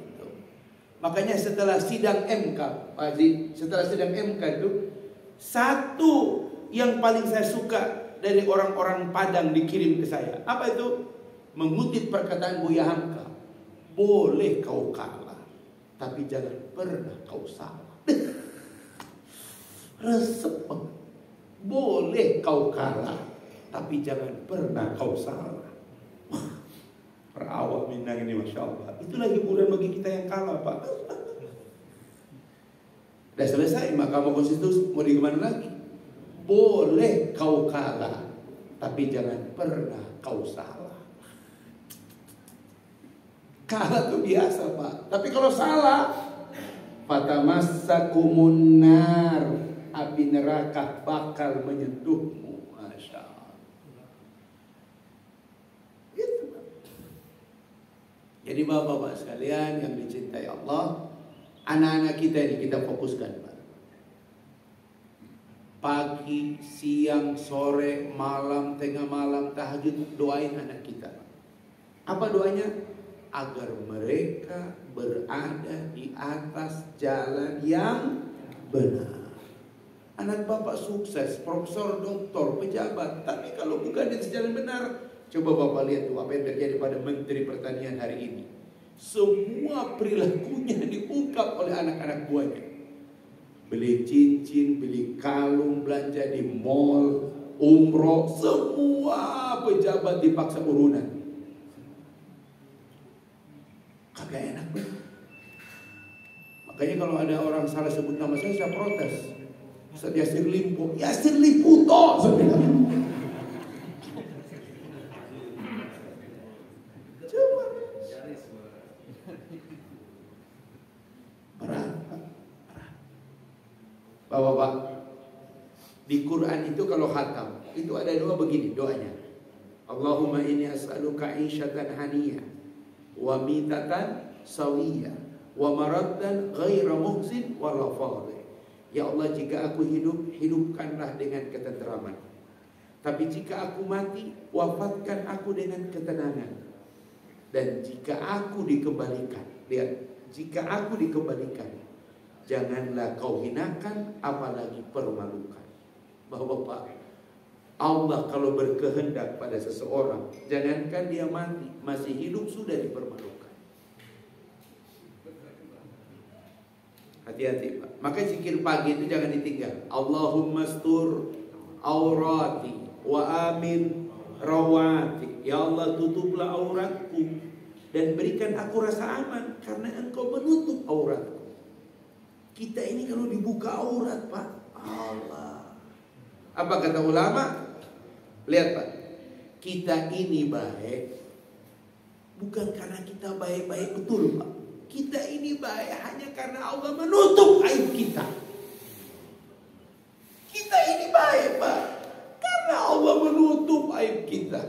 Makanya setelah sidang MK, Pak Haji, setelah sidang MK itu, satu yang paling saya suka dari orang-orang Padang dikirim ke saya. Apa itu? Mengutip perkataan Buya Hamka. Boleh kau kalah, tapi jangan pernah kau salah. Resep. Boleh kau kalah, tapi jangan pernah kau salah. Perawak Minang ini Masya Allah. Itulah hiburan bagi kita yang kalah Pak. Udah selesai Mahkamah Konstitusi, mau di mana lagi? Boleh kau kalah, tapi jangan pernah kau salah. Kalah itu biasa Pak, tapi kalau salah, fatamassakumun nar, api neraka bakal menyentuhmu. Masya Allah. Jadi bapak-bapak sekalian yang dicintai Allah, anak-anak kita ini kita fokuskan Pak. Pagi, siang, sore, malam, tengah malam, tahajud, doain anak kita. Apa doanya? Agar mereka berada di atas jalan yang benar. Anak bapak sukses, profesor, doktor, pejabat, tapi kalau bukan di jalan benar, coba bapak lihat tuh apa yang terjadi pada Menteri Pertanian hari ini. Semua perilakunya diungkap oleh anak-anak buahnya. Beli cincin, beli kalung, belanja di mall, umroh, semua pejabat dipaksa urunan. Kagak enak banget. Makanya kalau ada orang salah sebut nama saya protes. Ustaz Yasir Limpo, Yasir Liputo. Bapak-bapak, itu kalau khatam, itu ada doa begini doanya. Allahumma inni as'aluka 'ishatan haniyah wa mitatan sawiyah wa maraddan ghaira muhzin wala fadih. Ya Allah, jika aku hidup, hidupkanlah dengan ketenteraman. Tapi jika aku mati, wafatkan aku dengan ketenangan. Dan jika aku dikembalikan, lihat, jika aku dikembalikan, janganlah kau hinakan, apalagi permalukan. Bapak-bapak, Allah kalau berkehendak pada seseorang, jangankan dia mati, masih hidup sudah dipermalukan. Hati-hati Pak. Maka zikir pagi itu jangan ditinggal. Allahumma astur aurati wa amin rawati. Ya Allah, tutuplah auratku dan berikan aku rasa aman, karena Engkau menutup auratku. Kita ini kalau dibuka aurat Pak, Allah. Apa kata ulama? Lihat Pak, kita ini baik bukan karena kita baik-baik betul Pak. Kita ini baik hanya karena Allah menutup aib kita. Kita ini baik Pak karena Allah menutup aib kita.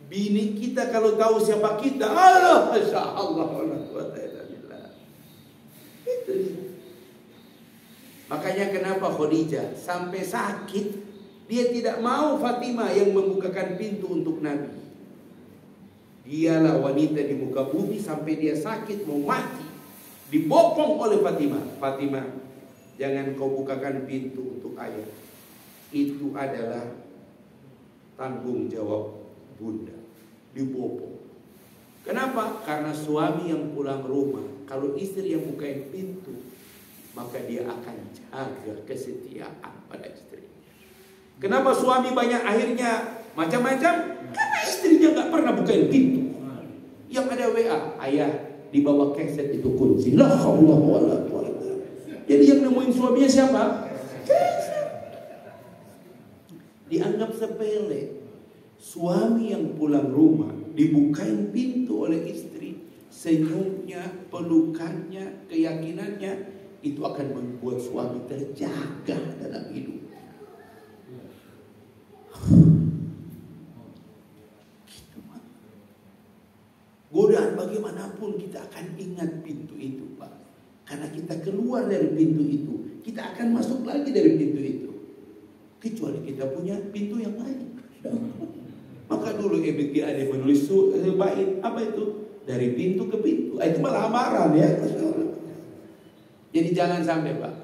Bini kita kalau tahu siapa kita, Allah, Masya Allah, itu. Makanya kenapa Khadijah sampai sakit, dia tidak mau Fatimah yang membukakan pintu untuk Nabi. Dialah wanita di muka bumi sampai dia sakit mau mati, dibopong oleh Fatimah. Fatimah, jangan kau bukakan pintu untuk ayah. Itu adalah tanggung jawab bunda. Dibopong. Kenapa? Karena suami yang pulang rumah, kalau istri yang bukain pintu, maka dia akan jaga kesetiaan pada istrinya. Kenapa suami banyak akhirnya macam-macam? Karena istrinya nggak pernah bukain pintu. Yang ada WA, ayah dibawa keset itu kunci. La haula wala quwwata. Jadi yang nemuin suaminya siapa? Keset. Dianggap sepele. Suami yang pulang rumah dibukain pintu oleh istri, senyumnya, pelukannya, keyakinannya, itu akan membuat suami terjaga dalam hidup. Godaan bagaimanapun kita akan ingat pintu itu Pak. Karena kita keluar dari pintu itu, kita akan masuk lagi dari pintu itu. Kecuali kita punya pintu yang lain. Maka dulu EBG ada menulis bait, apa itu? Dari pintu ke pintu. Itu malah amaran ya. Jadi jangan sampai Pak.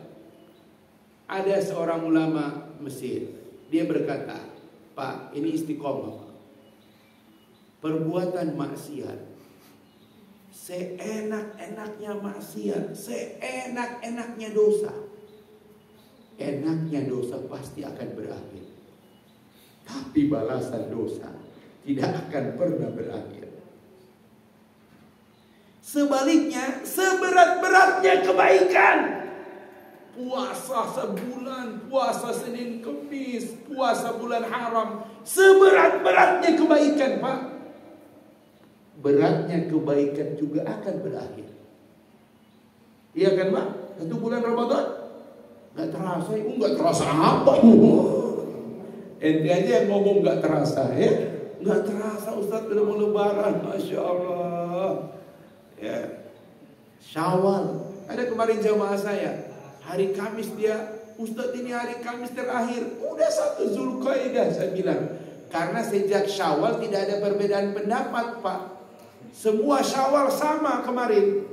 Ada seorang ulama Mesir, dia berkata, Pak, ini istiqomah Pak. Perbuatan maksiat, seenak-enaknya maksiat, seenak-enaknya dosa, enaknya dosa pasti akan berakhir. Tapi balasan dosa tidak akan pernah berakhir. Sebaliknya, seberat-beratnya kebaikan, puasa sebulan, puasa Senin Kemis, puasa bulan haram, seberat-beratnya kebaikan Pak, beratnya kebaikan juga akan berakhir. Iya kan Pak? Satu bulan Ramadan nggak terasa, nggak terasa apa? Ente aja yang ngomong nggak terasa ya, nggak terasa Ustaz udah mau lebaran, Masya Allah. Ya, Syawal. Ada kemarin jamaah saya, hari Kamis dia, Ustaz ini hari Kamis terakhir, udah 1 Zulqaidah saya bilang. Karena sejak Syawal tidak ada perbedaan pendapat Pak. Semua Syawal sama kemarin.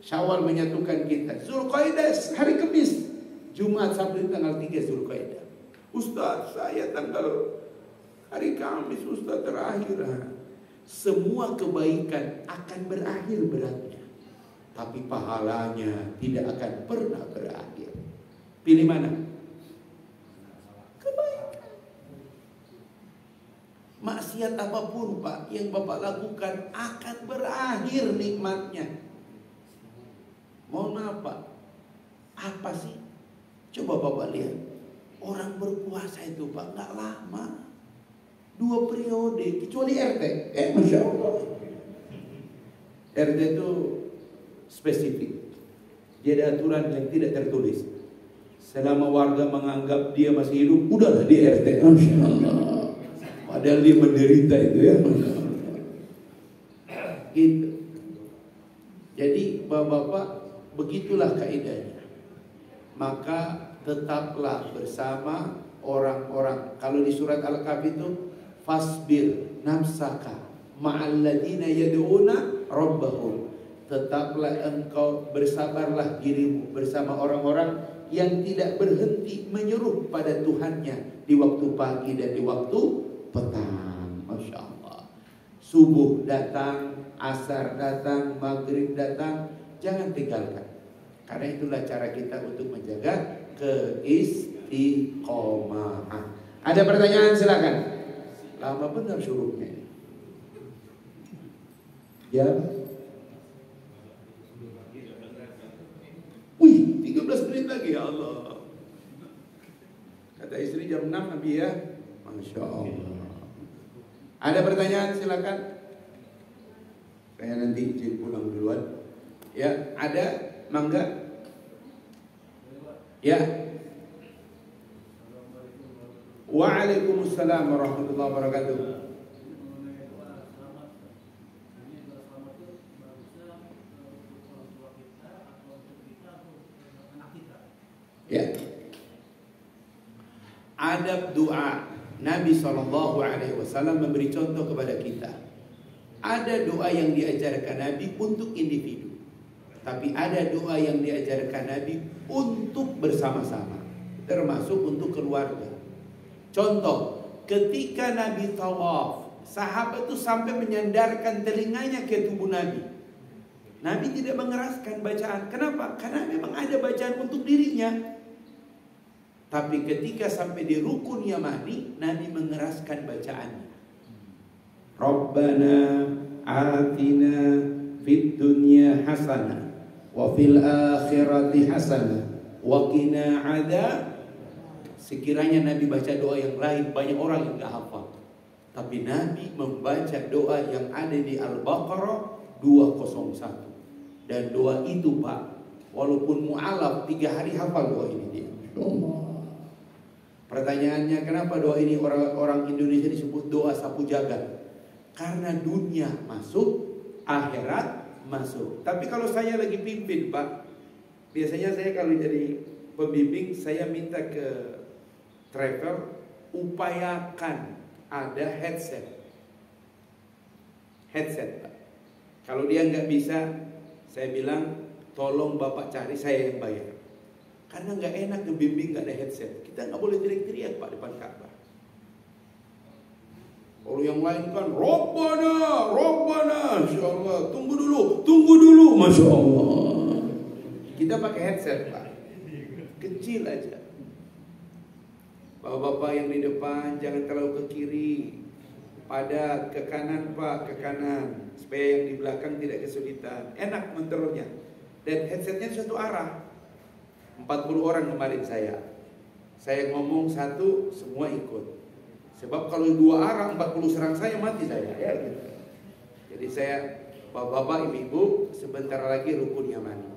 Syawal menyatukan kita. Zulqaidah hari Kamis, Jumat sampai tanggal 3 Zulqaidah. Ustaz, saya tanggal hari Kamis Ustaz terakhir. Semua kebaikan akan berakhir beratnya, tapi pahalanya tidak akan pernah berakhir. Pilih mana? Kebaikan. Maksiat apapun Pak yang Bapak lakukan akan berakhir nikmatnya. Mohon maaf Pak, apa sih? Coba Bapak lihat, orang berpuasa itu Pak gak lama, 2 periode, kecuali RT. Masya Allah, RT itu spesifik. Dia ada aturan yang tidak tertulis. Selama warga menganggap dia masih hidup, udahlah di RT. Masya Allah. Padahal dia menderita itu ya. Gitu. Jadi bapak-bapak, begitulah kaidahnya. Maka tetaplah bersama orang-orang. Kalau di surat Al-Kahfi itu fasbir nafsaka ma'alladina yad'una rabbahum. Tetaplah engkau, bersabarlah dirimu bersama orang-orang yang tidak berhenti menyeru pada Tuhannya di waktu pagi dan di waktu petang. Masya Allah. Subuh datang, asar datang, maghrib datang, jangan tinggalkan. Karena itulah cara kita untuk menjaga keistiqomahan. Ada pertanyaan, silakan. Lama benar syuruknya ini. Ya. Wih, 13 menit lagi, ya Allah. Kata istri jam 6 Nabi ya. Masya Allah. Ada pertanyaan, silakan. Saya nanti izin pulang duluan. Ya, ada? Mangga. Ya. Waalaikumsalam warahmatullahi wabarakatuh. Ya. Adab doa. Nabi SAW memberi contoh kepada kita. Ada doa yang diajarkan Nabi untuk individu, tapi ada doa yang diajarkan Nabi untuk bersama-sama, termasuk untuk keluarga. Contoh, ketika Nabi tawaf, sahabat itu sampai menyandarkan telinganya ke tubuh Nabi. Nabi tidak mengeraskan bacaan. Kenapa? Karena memang ada bacaan untuk dirinya. Tapi ketika sampai di rukun Yamani, Nabi mengeraskan bacaannya. Rabbana atina fid dunya hasanah wa fil akhirati hasanah wa qina adzab. Sekiranya Nabi baca doa yang lain, banyak orang yang gak hafal. Tapi Nabi membaca doa yang ada di Al-Baqarah 201. Dan doa itu Pak, walaupun mu'alaf 3 hari hafal doa ini dia. Pertanyaannya, kenapa doa ini orang Indonesia disebut doa sapu jagat? Karena dunia masuk, akhirat masuk. Tapi kalau saya lagi pimpin Pak, biasanya saya kalau jadi pembimbing, saya minta ke travel, upayakan ada headset Pak. Kalau dia nggak bisa, saya bilang tolong Bapak cari, saya yang bayar. Karena nggak enak ngebimbing nggak ada headset. Kita nggak boleh teriak-teriak Pak depan Ka'bah. Kalau yang lain kan Robbana, Masya Allah, tunggu dulu, Masya Allah. Kita pakai headset Pak, kecil aja. Bapak-bapak yang di depan jangan terlalu ke kiri, pada ke kanan Pak, ke kanan, supaya yang di belakang tidak kesulitan. Enak menterolnya. Dan headsetnya satu arah. 40 orang kemarin saya ngomong satu, semua ikut. Sebab kalau 2 arah 40 serang saya, mati saya ya, gitu. Jadi saya, bapak-bapak, ibu-ibu, sebentar lagi rukun Yamani.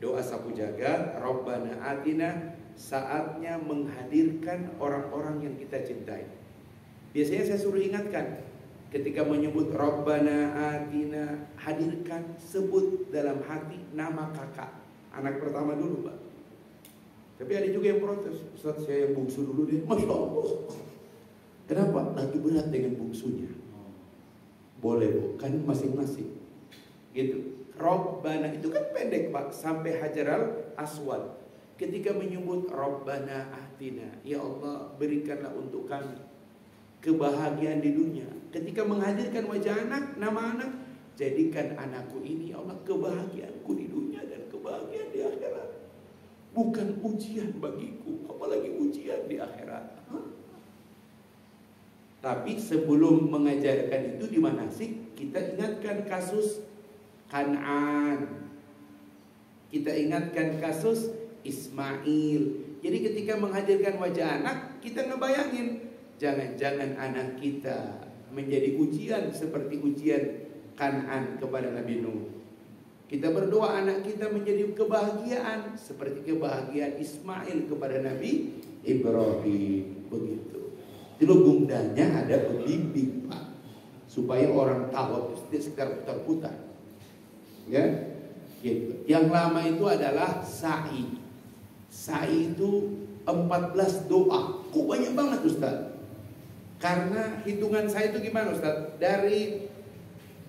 Doa sapu jagat, Rabbana atina, saatnya menghadirkan orang-orang yang kita cintai. Biasanya saya suruh ingatkan, ketika menyebut Rabbana atina, hadirkan, sebut dalam hati nama kakak, anak pertama dulu Pak. Tapi ada juga yang protes, Ustaz saya yang bungsu dulu deh. Masya Allah. Kenapa? Lagi berat dengan bungsunya. Boleh Bu, kan masing-masing. Gitu. Rabbana itu kan pendek Pak, sampai Hajaral Aswad. Ketika menyebut Rabbana atina, ya Allah berikanlah untuk kami kebahagiaan di dunia. Ketika menghadirkan wajah anak, nama anak, jadikan anakku ini ya Allah kebahagiaanku di dunia dan kebahagiaan di akhirat. Bukan ujian bagiku, apalagi ujian di akhirat. Tapi sebelum mengajarkan itu di manasik, kita ingatkan kasus Kan'an. Kita ingatkan kasus Ismail. Jadi ketika menghadirkan wajah anak, kita ngebayangin, jangan-jangan anak kita menjadi ujian seperti ujian Kan'an kepada Nabi Nuh. Kita berdoa anak kita menjadi kebahagiaan seperti kebahagiaan Ismail kepada Nabi Ibrahim. Begitu. Itu gundanya ada pembimbing, Pak, supaya orang tahu tidak sekedar putar-putar. Ya, gitu. Yang lama itu adalah sa'i. Sa'i itu 14 doa. Kok banyak banget, Ustaz? Karena hitungan saya itu gimana, Ustaz? Dari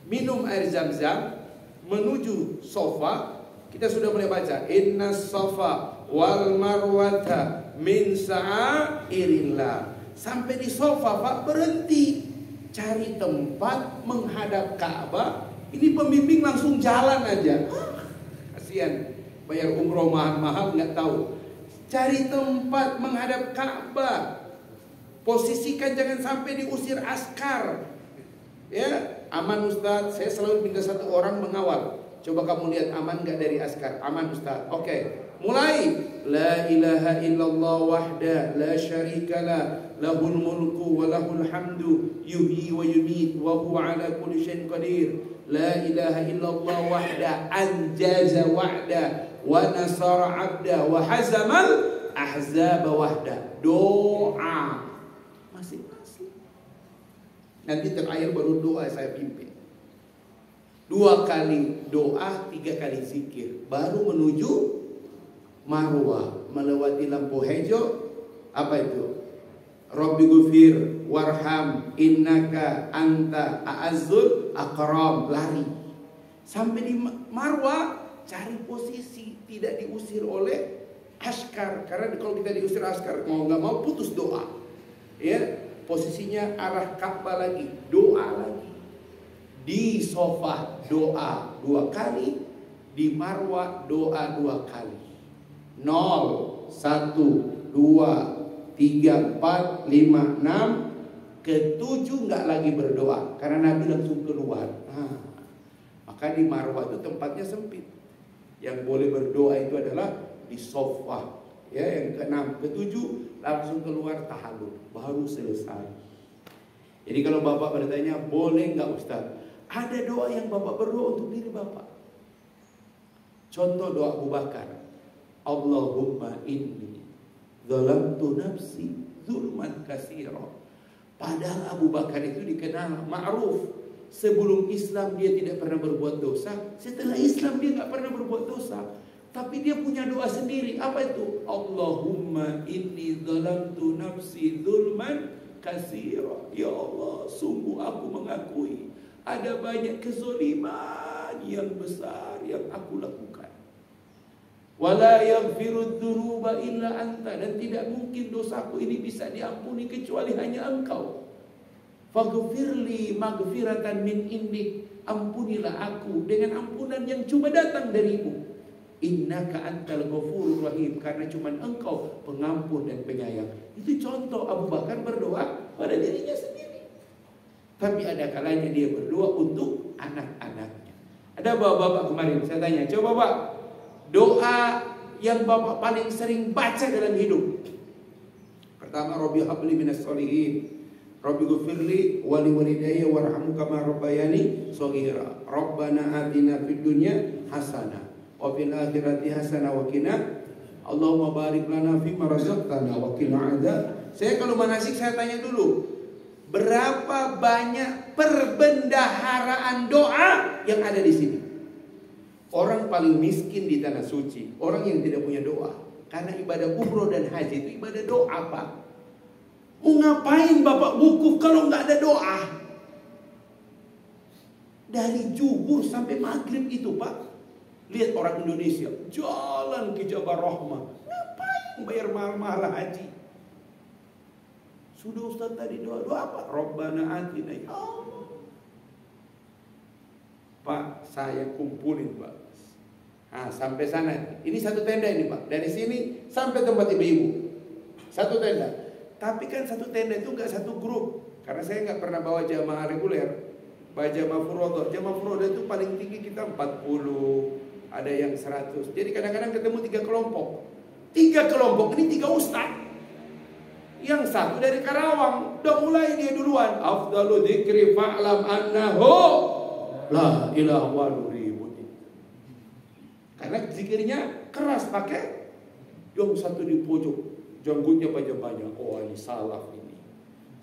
minum air Zam-Zam menuju sofa, kita sudah mulai baca inna sofa wal marwata min sa'airillah. Sampai di sofa, Pak, berhenti cari tempat menghadap Ka'bah. Ini pembimbing langsung jalan aja. Kasihan, bayar umroh mahal-mahal nggak tahu. Cari tempat menghadap Ka'bah. Posisikan, jangan sampai diusir askar. Ya, aman Ustaz. Saya selalu minta satu orang mengawal. Coba kamu lihat aman nggak dari askar. Aman Ustaz. Oke. Mulai. La ilaha illallah wahda la syarikalah lahul mulku wa lahul hamdu yuhyi wa yumit wa huwa ala kulli syai'in qadir. La ilaha illallah wahda anjaza wa'da wa nasara 'abda wa hazamal ahzaba wahda. Doa masing-masing. Nanti terakhir baru doa saya pimpin. 2 kali doa, 3 kali zikir, baru menuju Marwah, melewati lampu hijau. Apa itu? Rabbi ghufir warham innaka anta a'azzul akram. Lari sampai di Marwah, cari posisi tidak diusir oleh askar. Karena kalau kita diusir askar, mau nggak mau putus doa. Ya, posisinya arah Ka'bah lagi, doa lagi. Di sofa doa 2 kali, di Marwah doa 2 kali. 0, 1, 2, 3, 4, 5, 6. Ke-7 nggak lagi berdoa karena Nabi langsung keluar. Maka di Marwah itu tempatnya sempit. Yang boleh berdoa itu adalah di sofa. Ya, yang ke-6, ke-7 langsung keluar tahallul, baru selesai. Jadi kalau Bapak bertanya, boleh nggak Ustaz? Ada doa yang Bapak berdoa untuk diri Bapak. Contoh doa Abu Bakar. Allahumma inni zalamtu nafsi zulman katsira. Padahal Abu Bakar itu dikenal ma'ruf. Sebelum Islam dia tidak pernah berbuat dosa. Setelah Islam dia nggak pernah berbuat dosa. Tapi dia punya doa sendiri. Apa itu? Allahumma inni zalamtu nafsi zulman katsira. Ya Allah, sungguh aku mengakui ada banyak kezaliman yang besar yang aku lakukan. Wala yaghfiru dzunuba illa anta, dan tidak mungkin dosaku ini bisa diampuni kecuali hanya Engkau. Faghfirli maghfiratan min indik, ampunilah aku dengan ampunan yang cuma datang darimu. Innaka antal ghafurur rahim, karena cuma Engkau pengampun dan penyayang. Itu contoh Abu Bakar berdoa pada dirinya sendiri. Tapi ada kalanya dia berdoa untuk anak-anaknya. Ada bapak-bapak kemarin saya tanya, coba Pak, doa yang Bapak paling sering baca dalam hidup. Pertama, Rabbi habli minas sholihin, Rabbi ghufirli wali walidayya warhamhum kama rabbayani shaghira, Rabbana atina fid dunya hasanah wa fil akhirati hasanah wa qina Allahumma barik lana fima razaqtana wa qina adzab. Saya kalau manasik saya tanya dulu, berapa banyak perbendaharaan doa yang ada di sini? Orang paling miskin di tanah suci, orang yang tidak punya doa. Karena ibadah umroh dan haji itu ibadah doa, Pak. Mau ngapain Bapak wukuf kalau nggak ada doa? Dari zuhur sampai maghrib itu, Pak. Lihat orang Indonesia jalan ke Jabal Rahmah, ngapain bayar mahal-mahal haji? Sudah Ustaz tadi doa apa? Rabbana atina, ya Allah. Pak, saya kumpulin, Pak. Nah, sampai sana. Ini satu tenda ini, Pak. Dari sini sampai tempat ibu-ibu. Satu tenda. Tapi kan satu tenda itu nggak satu grup. Karena saya nggak pernah bawa jamaah reguler. Bawa jamaah furodah. Jamaah furodah itu paling tinggi kita 40. Ada yang 100. Jadi kadang-kadang ketemu 3 kelompok. 3 kelompok ini 3 ustaz. Yang satu dari Karawang. Udah mulai dia duluan. Afdalu dzikri fa'lam annahu la ilaha wa nuribun. Karena zikirnya keras, pakai yang satu di pojok, janggutnya banyak-banyak. Oh, ini salaf ini.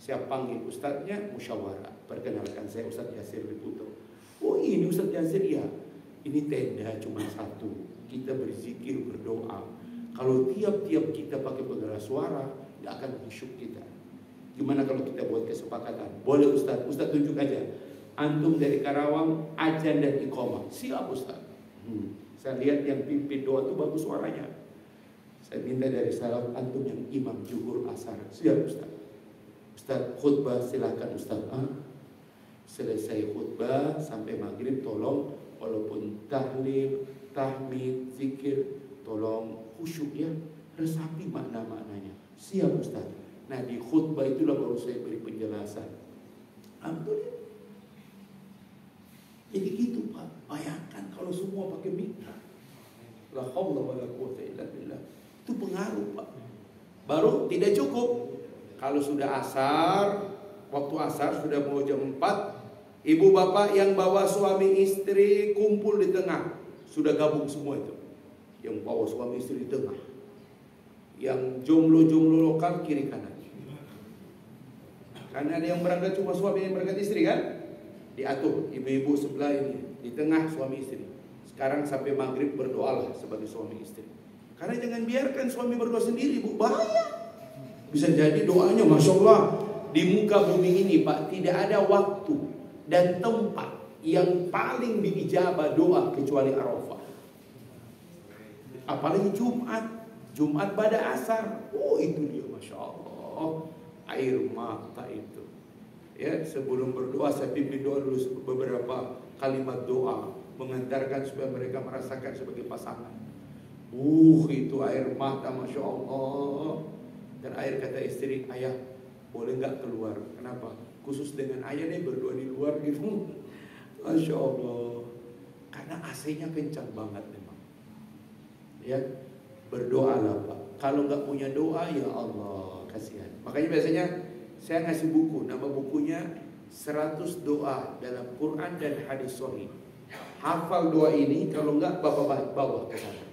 Saya panggil ustadznya, musyawarah. Perkenalkan, saya Ustadz Yasir Liputo. Oh, ini Ustadz Yasir, ya. Ini tenda cuma satu. Kita berzikir, berdoa. Kalau tiap-tiap kita pakai pengeras suara, tidak akan khusyuk kita. Gimana kalau kita buat kesepakatan? Boleh Ustadz, Ustadz tunjuk aja. Antum dari Karawang, azan dan iqamah. Siap Ustadz. Saya lihat yang pimpin doa itu bagus suaranya. Saya minta dari salaf antum yang imam zuhur asar. Siap Ustadz. Ustadz khutbah silakan Ustadz. Selesai khutbah sampai maghrib tolong walaupun tahlil, tahmid, zikir, tolong khusyuk ya, resapi makna-maknanya. Siap Ustadz. Nah di khutbah itulah baru saya beri penjelasan. Alhamdulillah. Jadi gitu Pak. Bayangkan kalau semua pakai mikro. La haula wala quwwata illa billah. Itu pengaruh Pak. Baru tidak cukup. Kalau sudah asar, waktu asar sudah mau jam 4, ibu bapak yang bawa suami istri kumpul di tengah. Sudah gabung semua itu. Yang bawa suami istri di tengah. Yang jomblo-jomblo lokal kiri kanan. Karena ada yang berangkat cuma suami, yang berangkat istri kan? Diatur ibu-ibu sebelah ini, di tengah suami istri. Sekarang sampai maghrib berdoalah sebagai suami istri. Karena jangan biarkan suami berdoa sendiri, Bu, bahaya. Bisa jadi doanya Masya Allah. Di muka bumi ini Pak, tidak ada waktu dan tempat yang paling diijabah doa kecuali Arafah. Apalagi Jumat pada asar. Oh itu dia Masya Allah. Air mata itu. Ya, sebelum berdoa saya pimpin doa dulu beberapa kalimat doa mengantarkan supaya mereka merasakan sebagai pasangan. Itu air mata Masya Allah. Dan air kata istri, ayah boleh nggak keluar? Kenapa? Khusus dengan ayah nih berdoa di luar gitu. Masya Allah. Karena AC-nya kencang banget memang. Ya, berdoalah Pak. Kalau nggak punya doa ya Allah kasihan. Makanya biasanya saya ngasih buku, nama bukunya 100 doa dalam Quran dan hadis sahih. Hafal doa ini, kalau enggak Bapak bawa ke sana.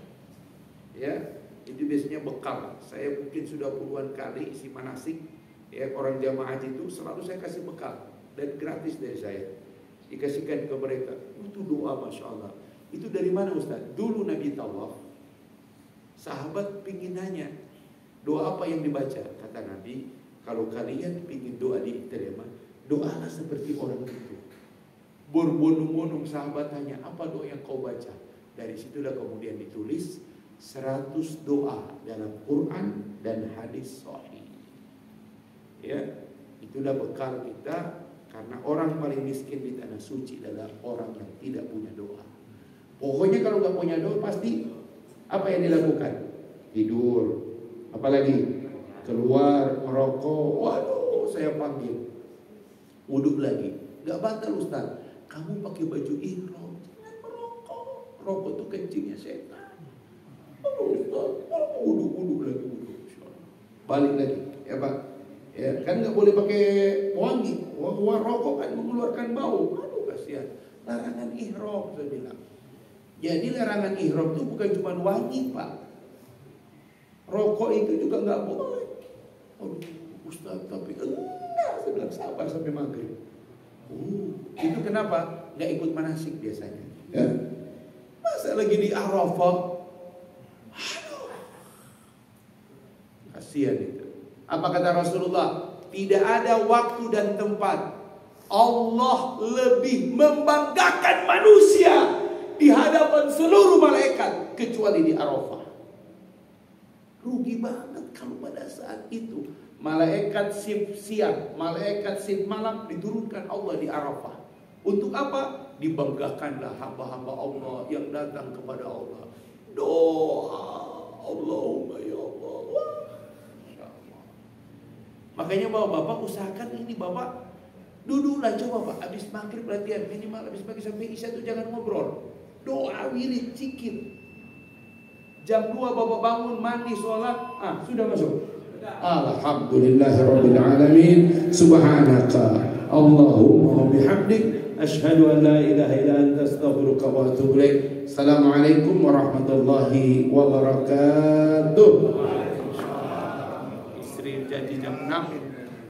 Ya, itu biasanya bekal. Saya mungkin sudah puluhan kali isi manasik, ya orang jamaah haji itu selalu saya kasih bekal dan gratis dari saya. Dikasihkan ke mereka. Itu doa Masya Allah. Itu dari mana Ustaz? Dulu Nabi tawaf, sahabat pingin nanya, doa apa yang dibaca? Kata Nabi, kalau kalian ingin doa diterima, doalah seperti orang itu. Berbondong-bondong sahabat tanya, apa doa yang kau baca? Dari situlah kemudian ditulis 100 doa dalam Quran dan hadis sahih. Ya, itulah bekal kita, karena orang paling miskin di tanah suci adalah orang yang tidak punya doa. Pokoknya kalau nggak punya doa pasti apa yang dilakukan? Tidur, apalagi keluar merokok. Waduh, saya panggil. Wudhu lagi. Gak batal Ustaz. Kamu pakai baju ihram, jangan merokok. Rokok itu kencingnya setan. Ustaz, wudhu lagi, wudhu. Balik lagi, ya Pak. Ya, kan nggak boleh pakai wangi. Rokok kan mengeluarkan bau. Aduh kasihan. Larangan ihram saya bilang. Jadi larangan ihram itu bukan cuma wangi Pak. Rokok itu juga nggak boleh. Oh, Ustaz, tapi enggak, saya bilang sabar sampai maghrib. Itu kenapa? Nggak ikut manasik biasanya. Ya. Masa lagi di Arafah? Aduh, kasihan itu. Apa kata Rasulullah? Tidak ada waktu dan tempat. Allah lebih membanggakan manusia di hadapan seluruh malaikat kecuali di Arafah. Rugi banget kalau pada saat itu malaikat shift siang, malaikat shift malam diturunkan Allah di Arafah. Untuk apa? Dibanggakanlah hamba-hamba Allah yang datang kepada Allah. Doa Allahumma ya Allah. Makanya bapak-bapak usahakan ini bapak duduklah coba Pak, habis maghrib latihan minimal habis pagi sampai isya itu jangan ngobrol. Doa wirid zikir. Jam 2 bapak bangun, mandi, sholat, sudah masuk. Alhamdulillahirabbil alamin. Subhanaka Allahumma bihamdik Asyhadu an la ilaha illa anta astaghfiruka wa atubu ilaik. Assalamualaikum warahmatullahi wabarakatuh. Istri jadi jam 6.